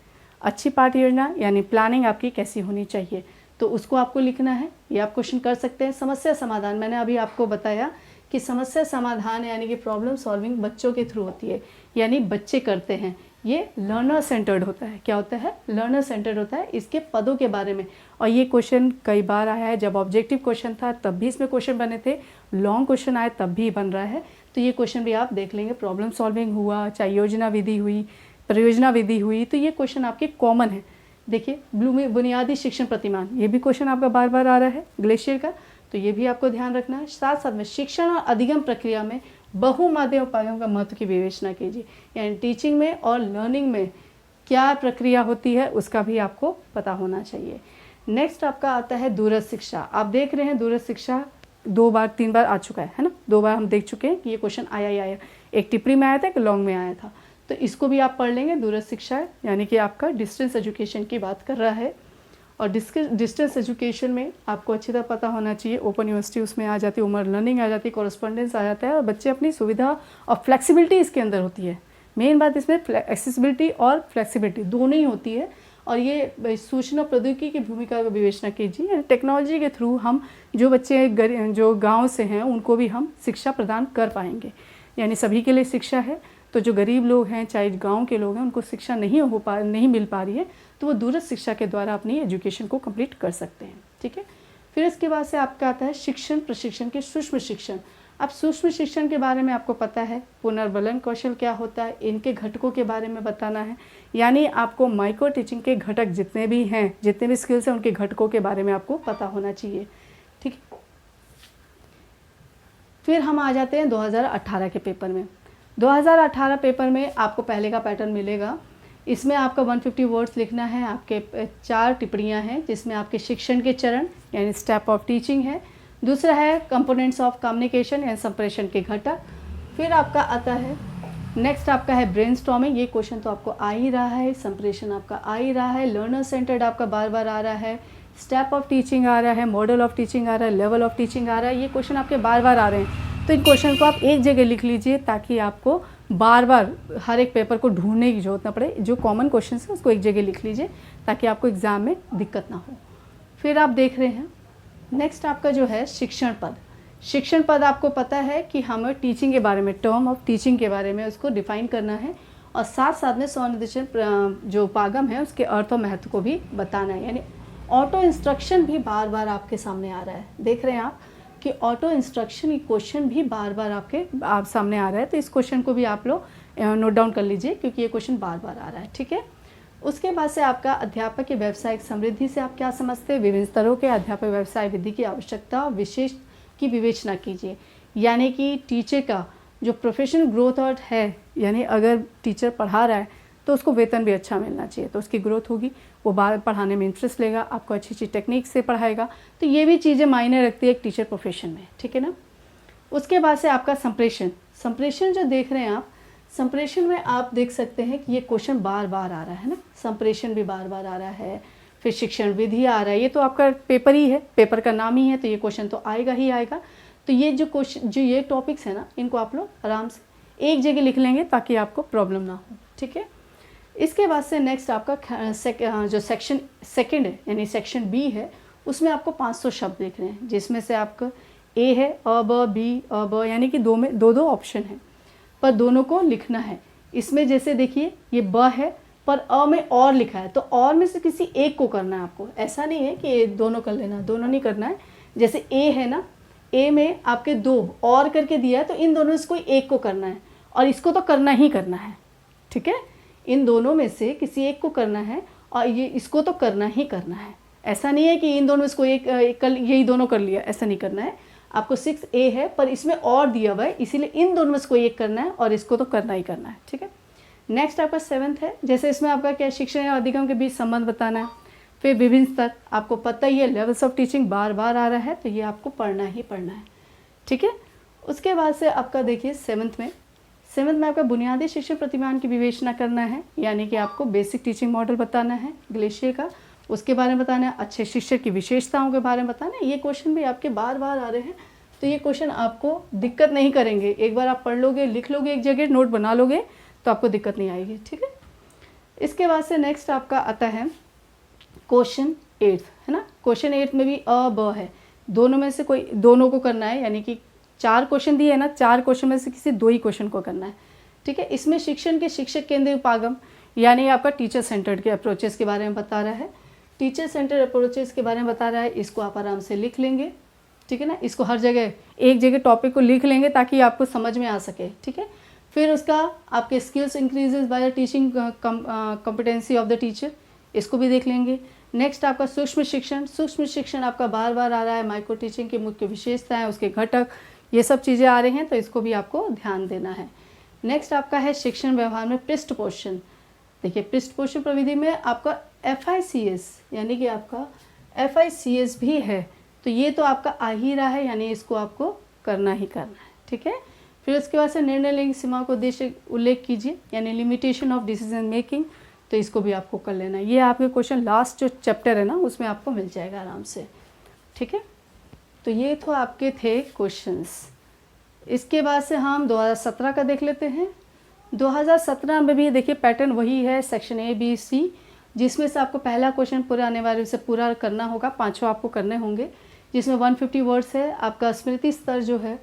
अच्छी पाठ्य योजना यानी प्लानिंग आपकी कैसी होनी चाहिए, तो उसको आपको लिखना है। ये आप क्वेश्चन कर सकते हैं। समस्या समाधान, मैंने अभी आपको बताया कि समस्या समाधान यानी कि प्रॉब्लम सॉल्विंग बच्चों के थ्रू होती है, यानी बच्चे करते हैं, ये लर्नर सेंटर्ड होता है। क्या होता है, लर्नर सेंटर्ड होता है। इसके पदों के बारे में, और ये क्वेश्चन कई बार आया है, जब ऑब्जेक्टिव क्वेश्चन था तब भी इसमें क्वेश्चन बने थे, लॉन्ग क्वेश्चन आए तब भी बन रहा है, तो ये क्वेश्चन भी आप देख लेंगे। प्रॉब्लम सॉल्विंग हुआ, चाहे योजना विधि हुई, परियोजना विधि हुई, तो ये क्वेश्चन आपके कॉमन है। देखिए बुनियादी शिक्षण प्रतिमान, ये भी क्वेश्चन आपका बार बार आ रहा है ग्लेशियर का, तो ये भी आपको ध्यान रखना है। साथ साथ में शिक्षण और अधिगम प्रक्रिया में बहुमाध्यम उपायों का महत्व की विवेचना कीजिए, यानी टीचिंग में और लर्निंग में क्या प्रक्रिया होती है उसका भी आपको पता होना चाहिए। नेक्स्ट आपका आता है दूरस्थ शिक्षा। आप देख रहे हैं दूरस्थ शिक्षा 2 बार 3 बार आ चुका है ना, 2 बार हम देख चुके हैं कि ये क्वेश्चन आया ही आया, एक टिप्पणी में आया था, एक लॉन्ग में आया था, तो इसको भी आप पढ़ लेंगे। दूरस्थ शिक्षा यानी कि आपका डिस्टेंस एजुकेशन की बात कर रहा है, और डिस्टेंस एजुकेशन में आपको अच्छी तरह पता होना चाहिए। ओपन यूनिवर्सिटी उसमें आ जाती है, उमर लर्निंग आ जाती है, कॉरेस्पॉन्डेंस आ जाता है, और बच्चे अपनी सुविधा और फ्लेक्सिबिलिटी इसके अंदर होती है। मेन बात इसमें एक्सेसिबिलिटी और फ्लेक्सिबिलिटी दोनों ही होती है, और ये सूचना प्रौद्योगिकी की भूमिका का विवेचना कीजिए। टेक्नोलॉजी के थ्रू हम जो बच्चे जो गाँव से हैं उनको भी हम शिक्षा प्रदान कर पाएंगे, यानी सभी के लिए शिक्षा है। तो जो गरीब लोग हैं, चाहे गांव के लोग हैं, उनको शिक्षा नहीं मिल पा रही है, तो वो दूरस्थ शिक्षा के द्वारा अपनी एजुकेशन को कंप्लीट कर सकते हैं, ठीक है। फिर इसके बाद से आपका आता है शिक्षण प्रशिक्षण के सूक्ष्म शिक्षण। अब सूक्ष्म शिक्षण के बारे में आपको पता है, पुनर्बलन कौशल क्या होता है, इनके घटकों के बारे में बताना है, यानी आपको माइक्रो टीचिंग के घटक जितने भी हैं, जितने भी स्किल्स हैं, उनके घटकों के बारे में आपको पता होना चाहिए, ठीक। फिर हम आ जाते हैं 2018 के पेपर में। 2018 पेपर में आपको पहले का पैटर्न मिलेगा। इसमें आपका 150 वर्ड्स लिखना है, आपके 4 टिप्पणियाँ हैं, जिसमें आपके शिक्षण के चरण यानी स्टेप ऑफ टीचिंग है। दूसरा है कंपोनेंट्स ऑफ कम्युनिकेशन यानी संप्रेषण के घटक। फिर आपका आता है नेक्स्ट आपका है ब्रेनस्टॉर्मिंग, ये क्वेश्चन तो आपको आ ही रहा है, संप्रेषण आपका आ ही रहा है, लर्नर सेंटर्ड आपका बार बार आ रहा है, स्टेप ऑफ टीचिंग आ रहा है, मॉडल ऑफ टीचिंग आ रहा है, लेवल ऑफ टीचिंग आ रहा है, ये क्वेश्चन आपके बार बार आ रहे हैं। तो इन क्वेश्चन को आप एक जगह लिख लीजिए ताकि आपको बार बार हर एक पेपर को ढूंढने की जरूरत ना पड़े। जो कॉमन क्वेश्चन है उसको एक जगह लिख लीजिए ताकि आपको एग्ज़ाम में दिक्कत ना हो। फिर आप देख रहे हैं नेक्स्ट आपका जो है शिक्षण पद। शिक्षण पद आपको पता है कि हमें टीचिंग के बारे में, टर्म ऑफ टीचिंग के बारे में उसको डिफाइन करना है और साथ साथ में स्वनिर्देशन जो पागम है उसके अर्थ और महत्व को भी बताना है। यानी ऑटो इंस्ट्रक्शन भी बार बार आपके सामने आ रहा है। देख रहे हैं आप कि ऑटो इंस्ट्रक्शन क्वेश्चन भी बार बार आप सामने आ रहा है। तो इस क्वेश्चन को भी आप लोग नोट डाउन कर लीजिए क्योंकि ये क्वेश्चन बार बार आ रहा है। ठीक है। उसके बाद से आपका अध्यापक की व्यावसायिक समृद्धि से आप क्या समझते हैं? विभिन्न स्तरों के अध्यापक व्यवसाय वृद्धि की आवश्यकता और विशेष की विवेचना कीजिए। यानी कि टीचर का जो प्रोफेशनल ग्रोथ और है, यानी अगर टीचर पढ़ा रहा है तो उसको वेतन भी अच्छा मिलना चाहिए, तो उसकी ग्रोथ होगी, वो बार पढ़ाने में इंटरेस्ट लेगा, आपको अच्छी अच्छी टेक्निक से पढ़ाएगा। तो ये भी चीज़ें मायने रखती है एक टीचर प्रोफेशन में। ठीक है ना। उसके बाद से आपका संप्रेषण। संप्रेषण जो देख रहे हैं आप, संप्रेषण में आप देख सकते हैं कि ये क्वेश्चन बार बार आ रहा है ना, संप्रेषण भी बार बार आ रहा है। फिर शिक्षण विधि आ रहा है, ये तो आपका पेपर ही है, पेपर का नाम ही है, तो ये क्वेश्चन तो आएगा ही आएगा। तो ये जो क्वेश्चन, जो ये टॉपिक्स है ना, इनको आप लोग आराम से एक जगह लिख लेंगे ताकि आपको प्रॉब्लम ना हो। ठीक है। इसके बाद से नेक्स्ट आपका जो सेक्शन सेकंड है यानी सेक्शन बी है, उसमें आपको 500 शब्द देख रहे हैं, जिसमें से आपका ए है अ ब बी अ ब, यानी कि दो में दो ऑप्शन है पर दोनों को लिखना है। इसमें जैसे देखिए ये ब है पर अ में और लिखा है, तो और में से किसी एक को करना है आपको। ऐसा नहीं है कि दोनों कर लेना, दोनों नहीं करना है। जैसे ए है ना, ए में आपके दो और करके दिया है, तो इन दोनों में से कोई एक को करना है और इसको तो करना ही करना है। ठीक है। इन दोनों में से किसी एक को करना है और ये इसको तो करना ही करना है। ऐसा नहीं है कि इन दोनों में से कोई एक कल यही दोनों कर लिया, ऐसा नहीं करना है। आपको 6A है पर इसमें और दिया हुआ है, इसीलिए इन दोनों में से कोई एक करना है और इसको तो करना ही करना है। ठीक है। नेक्स्ट आपका 7th है, जैसे इसमें आपका क्या, शिक्षण और अधिगम के बीच संबंध बताना है। फिर विभिन्न स्तर, आपको पता ही है लेवल्स ऑफ टीचिंग बार बार आ रहा है, तो ये आपको पढ़ना ही पढ़ना है। ठीक है। उसके बाद से आपका देखिए 7th में आपका बुनियादी शिक्षण प्रतिमान की विवेचना करना है, यानी कि आपको बेसिक टीचिंग मॉडल बताना है ग्लेशियर का, उसके बारे में बताना है। अच्छे शिक्षक की विशेषताओं के बारे में बताना है। ये क्वेश्चन भी आपके बार बार आ रहे हैं, तो ये क्वेश्चन आपको दिक्कत नहीं करेंगे। एक बार आप पढ़ लोगे, लिख लोगे, एक जगह नोट बना लोगे तो आपको दिक्कत नहीं आएगी। ठीक है। इसके बाद से नेक्स्ट आपका आता है क्वेश्चन 8 है ना। क्वेश्चन 8 में भी अ ब है, दोनों में से कोई दोनों को करना है, यानी कि 4 क्वेश्चन दिए है ना, 4 क्वेश्चन में से किसी 2 ही क्वेश्चन को करना है। ठीक है। इसमें शिक्षण के शिक्षक केंद्रीय उपागम, यानी आपका टीचर सेंटर्ड के अप्रोचेस के बारे में बता रहा है। टीचर सेंटर अप्रोचेस के बारे में बता रहा है, इसको आप आराम से लिख लेंगे। ठीक है ना। इसको हर जगह एक जगह टॉपिक को लिख लेंगे ताकि आपको समझ में आ सके। ठीक है। फिर उसका आपके skills increases by the teaching competency of the teacher, इसको भी देख लेंगे। नेक्स्ट आपका सूक्ष्म शिक्षण आपका बार बार आ रहा है। माइक्रो टीचिंग की मुख्य विशेषताएं, उसके घटक, ये सब चीज़ें आ रही हैं, तो इसको भी आपको ध्यान देना है। नेक्स्ट आपका है शिक्षण व्यवहार में पृष्ठ पोषण। देखिए पृष्ठ पोषण प्रविधि में आपका FICS, यानी कि आपका FICS भी है, तो ये तो आपका आ ही रहा है, यानी इसको आपको करना ही करना है। ठीक है। फिर उसके बाद से निर्णय लेने की सीमा को उद्देश्य उल्लेख कीजिए, यानी लिमिटेशन ऑफ डिसीजन मेकिंग, तो इसको भी आपको कर लेना है। ये आपके क्वेश्चन लास्ट जो चैप्टर है ना उसमें आपको मिल जाएगा आराम से। ठीक है। तो ये तो आपके थे क्वेश्चंस। इसके बाद से हम 2017 का देख लेते हैं। 2017 में भी देखिए पैटर्न वही है, सेक्शन A B C, जिसमें से आपको पहला क्वेश्चन पूरा अनिवार्य से पूरा करना होगा, 5 आपको करने होंगे, जिसमें 150 वर्ड्स है। आपका स्मृति स्तर जो है,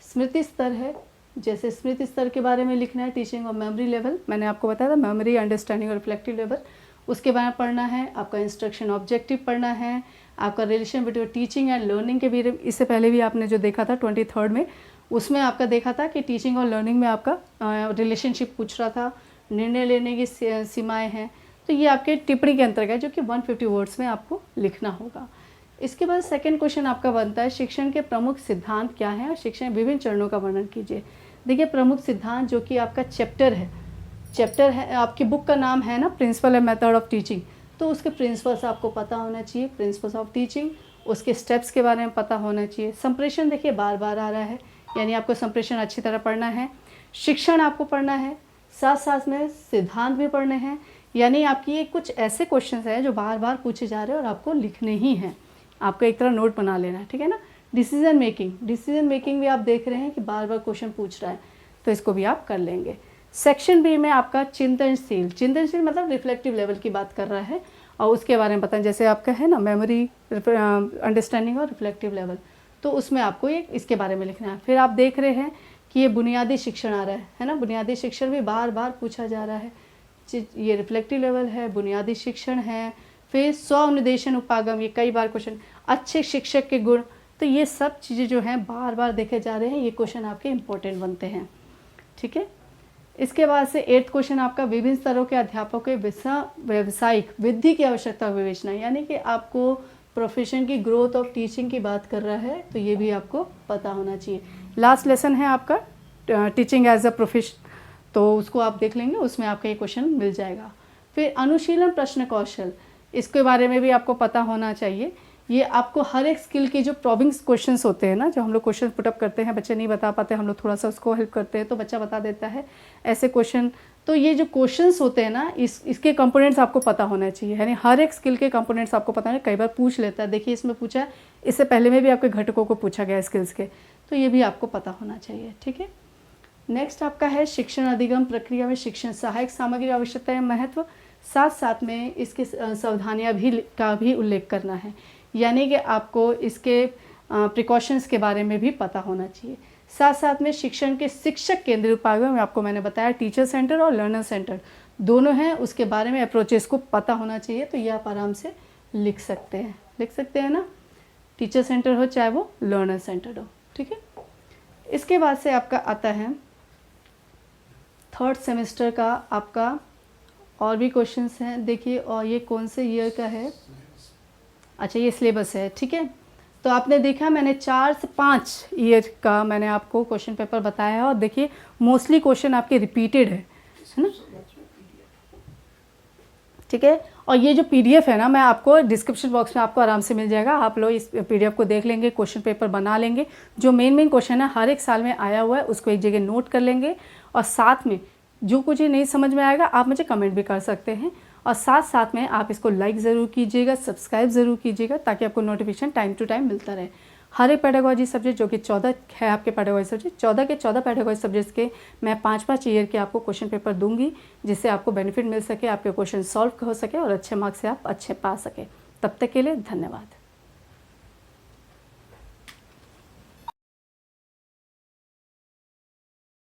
स्मृति स्तर है, जैसे स्मृति स्तर के बारे में लिखना है। टीचिंग और मेमोरी लेवल, मैंने आपको बताया था, मेमोरी, अंडरस्टैंडिंग और रिफ्लेक्टिव लेवल, उसके बारे में पढ़ना है। आपका इंस्ट्रक्शन ऑब्जेक्टिव पढ़ना है। आपका relation between teaching and learning के भी, इससे पहले भी आपने जो देखा था 23rd में, उसमें आपका देखा था कि टीचिंग और लर्निंग में आपका रिलेशनशिप पूछ रहा था। निर्णय लेने की सीमाएं हैं, तो ये आपके टिप्पणी के अंतर्गत जो कि 150 वर्ड्स में आपको लिखना होगा। इसके बाद सेकंड क्वेश्चन आपका बनता है शिक्षण के प्रमुख सिद्धांत क्या हैं और शिक्षण विभिन्न चरणों का वर्णन कीजिए। देखिए प्रमुख सिद्धांत जो कि आपका चैप्टर है, आपकी बुक का नाम है ना principle and method of teaching, तो उसके प्रिंसिपल्स आपको पता होना चाहिए, प्रिंसिपल्स ऑफ टीचिंग, उसके स्टेप्स के बारे में पता होना चाहिए। संप्रेषण देखिए बार बार आ रहा है, यानी आपको संप्रेषण अच्छी तरह पढ़ना है। शिक्षण आपको पढ़ना है, साथ साथ में सिद्धांत भी पढ़ने हैं। यानी आपकी ये कुछ ऐसे क्वेश्चंस हैं जो बार बार पूछे जा रहे हैं और आपको लिखने ही हैं, आपको एक तरह नोट बना लेना है, ठीक है ना। डिसीजन मेकिंग भी आप देख रहे हैं कि बार बार क्वेश्चन पूछ रहा है, तो इसको भी आप कर लेंगे। सेक्शन बी में आपका चिंतनशील मतलब रिफ्लेक्टिव लेवल की बात कर रहा है और उसके बारे में बताएं, जैसे आपका है ना मेमोरी, अंडरस्टैंडिंग और रिफ्लेक्टिव लेवल, तो उसमें आपको ये इसके बारे में लिखना है। फिर आप देख रहे हैं कि ये बुनियादी शिक्षण आ रहा है ना, बुनियादी शिक्षण भी बार बार पूछा जा रहा है। ये रिफ्लेक्टिव लेवल है, बुनियादी शिक्षण है। फिर स्व-अनुदेशन उपागम, ये कई बार क्वेश्चन, अच्छे शिक्षक के गुण, तो ये सब चीज़ें जो हैं बार बार देखे जा रहे हैं, ये क्वेश्चन आपके इंपॉर्टेंट बनते हैं, ठीक है। इसके बाद से 8th क्वेश्चन आपका विभिन्न स्तरों के अध्यापकों के व्यावसायिक वृद्धि की आवश्यकता विवेचना, यानी कि आपको प्रोफेशन की ग्रोथ ऑफ टीचिंग की बात कर रहा है, तो ये भी आपको पता होना चाहिए। लास्ट लेसन है आपका टीचिंग एज अ प्रोफेशन, तो उसको आप देख लेंगे, उसमें आपका ये क्वेश्चन मिल जाएगा। फिर अनुशीलन प्रश्न कौशल, इसके बारे में भी आपको पता होना चाहिए। ये आपको हर एक स्किल के जो प्रॉबिंग क्वेश्चंस होते हैं ना, जो हम लोग क्वेश्चन पुटअप करते हैं, बच्चे नहीं बता पाते, हम लोग थोड़ा सा उसको हेल्प करते हैं तो बच्चा बता देता है ऐसे क्वेश्चन। तो ये जो क्वेश्चंस होते हैं ना, इसके कंपोनेंट्स आपको पता होना चाहिए, यानी हर एक स्किल के कंपोनेंट्स आपको पता है। कई बार पूछ लेता है, देखिए इसमें पूछा है, इससे पहले में भी आपके घटकों को पूछा गया स्किल्स के, तो ये भी आपको पता होना चाहिए, ठीक है। नेक्स्ट आपका है शिक्षण अधिगम प्रक्रिया में शिक्षण सहायक सामग्री आवश्यकता या महत्व, साथ साथ में इसके सावधानियाँ का भी उल्लेख करना है, यानी कि आपको इसके प्रिकॉशंस के बारे में भी पता होना चाहिए। साथ साथ में शिक्षण के शिक्षक केंद्रित उपागम में आपको मैंने बताया टीचर सेंटर और लर्नर सेंटर दोनों हैं, उसके बारे में अप्रोचेस को पता होना चाहिए, तो ये आप आराम से लिख सकते हैं ना, टीचर सेंटर हो चाहे वो लर्नर सेंटर हो, ठीक है। इसके बाद से आपका आता है 3rd सेमेस्टर का आपका और भी क्वेश्चंस हैं, देखिए। और ये कौन से ईयर का है, अच्छा ये सिलेबस है, ठीक है। तो आपने देखा मैंने 4 से 5 ईयर का मैंने आपको क्वेश्चन पेपर बताया है, और देखिए मोस्टली क्वेश्चन आपके रिपीटेड है ना, ठीक है। और ये जो PDF है ना, मैं आपको डिस्क्रिप्शन बॉक्स में आपको आराम से मिल जाएगा, आप लोग इस PDF को देख लेंगे, क्वेश्चन पेपर बना लेंगे, जो मेन क्वेश्चन है हर एक साल में आया हुआ है उसको एक जगह नोट कर लेंगे, और साथ में जो कुछ नहीं समझ में आएगा आप मुझे कमेंट भी कर सकते हैं, और साथ साथ में आप इसको लाइक ज़रूर कीजिएगा, सब्सक्राइब ज़रूर कीजिएगा, ताकि आपको नोटिफिकेशन टाइम टू टाइम मिलता रहे। हर एक पेडागोजी सब्जेक्ट जो कि 14 है आपके पेडागोजी सब्जेक्ट, 14 के 14 पेडागोजी सब्जेक्ट्स के मैं 5-5 ईयर के आपको क्वेश्चन पेपर दूंगी, जिससे आपको बेनिफिट मिल सके, आपके क्वेश्चन सॉल्व हो सके और अच्छे मार्क्स से आप अच्छे पा सके। तब तक के लिए धन्यवाद।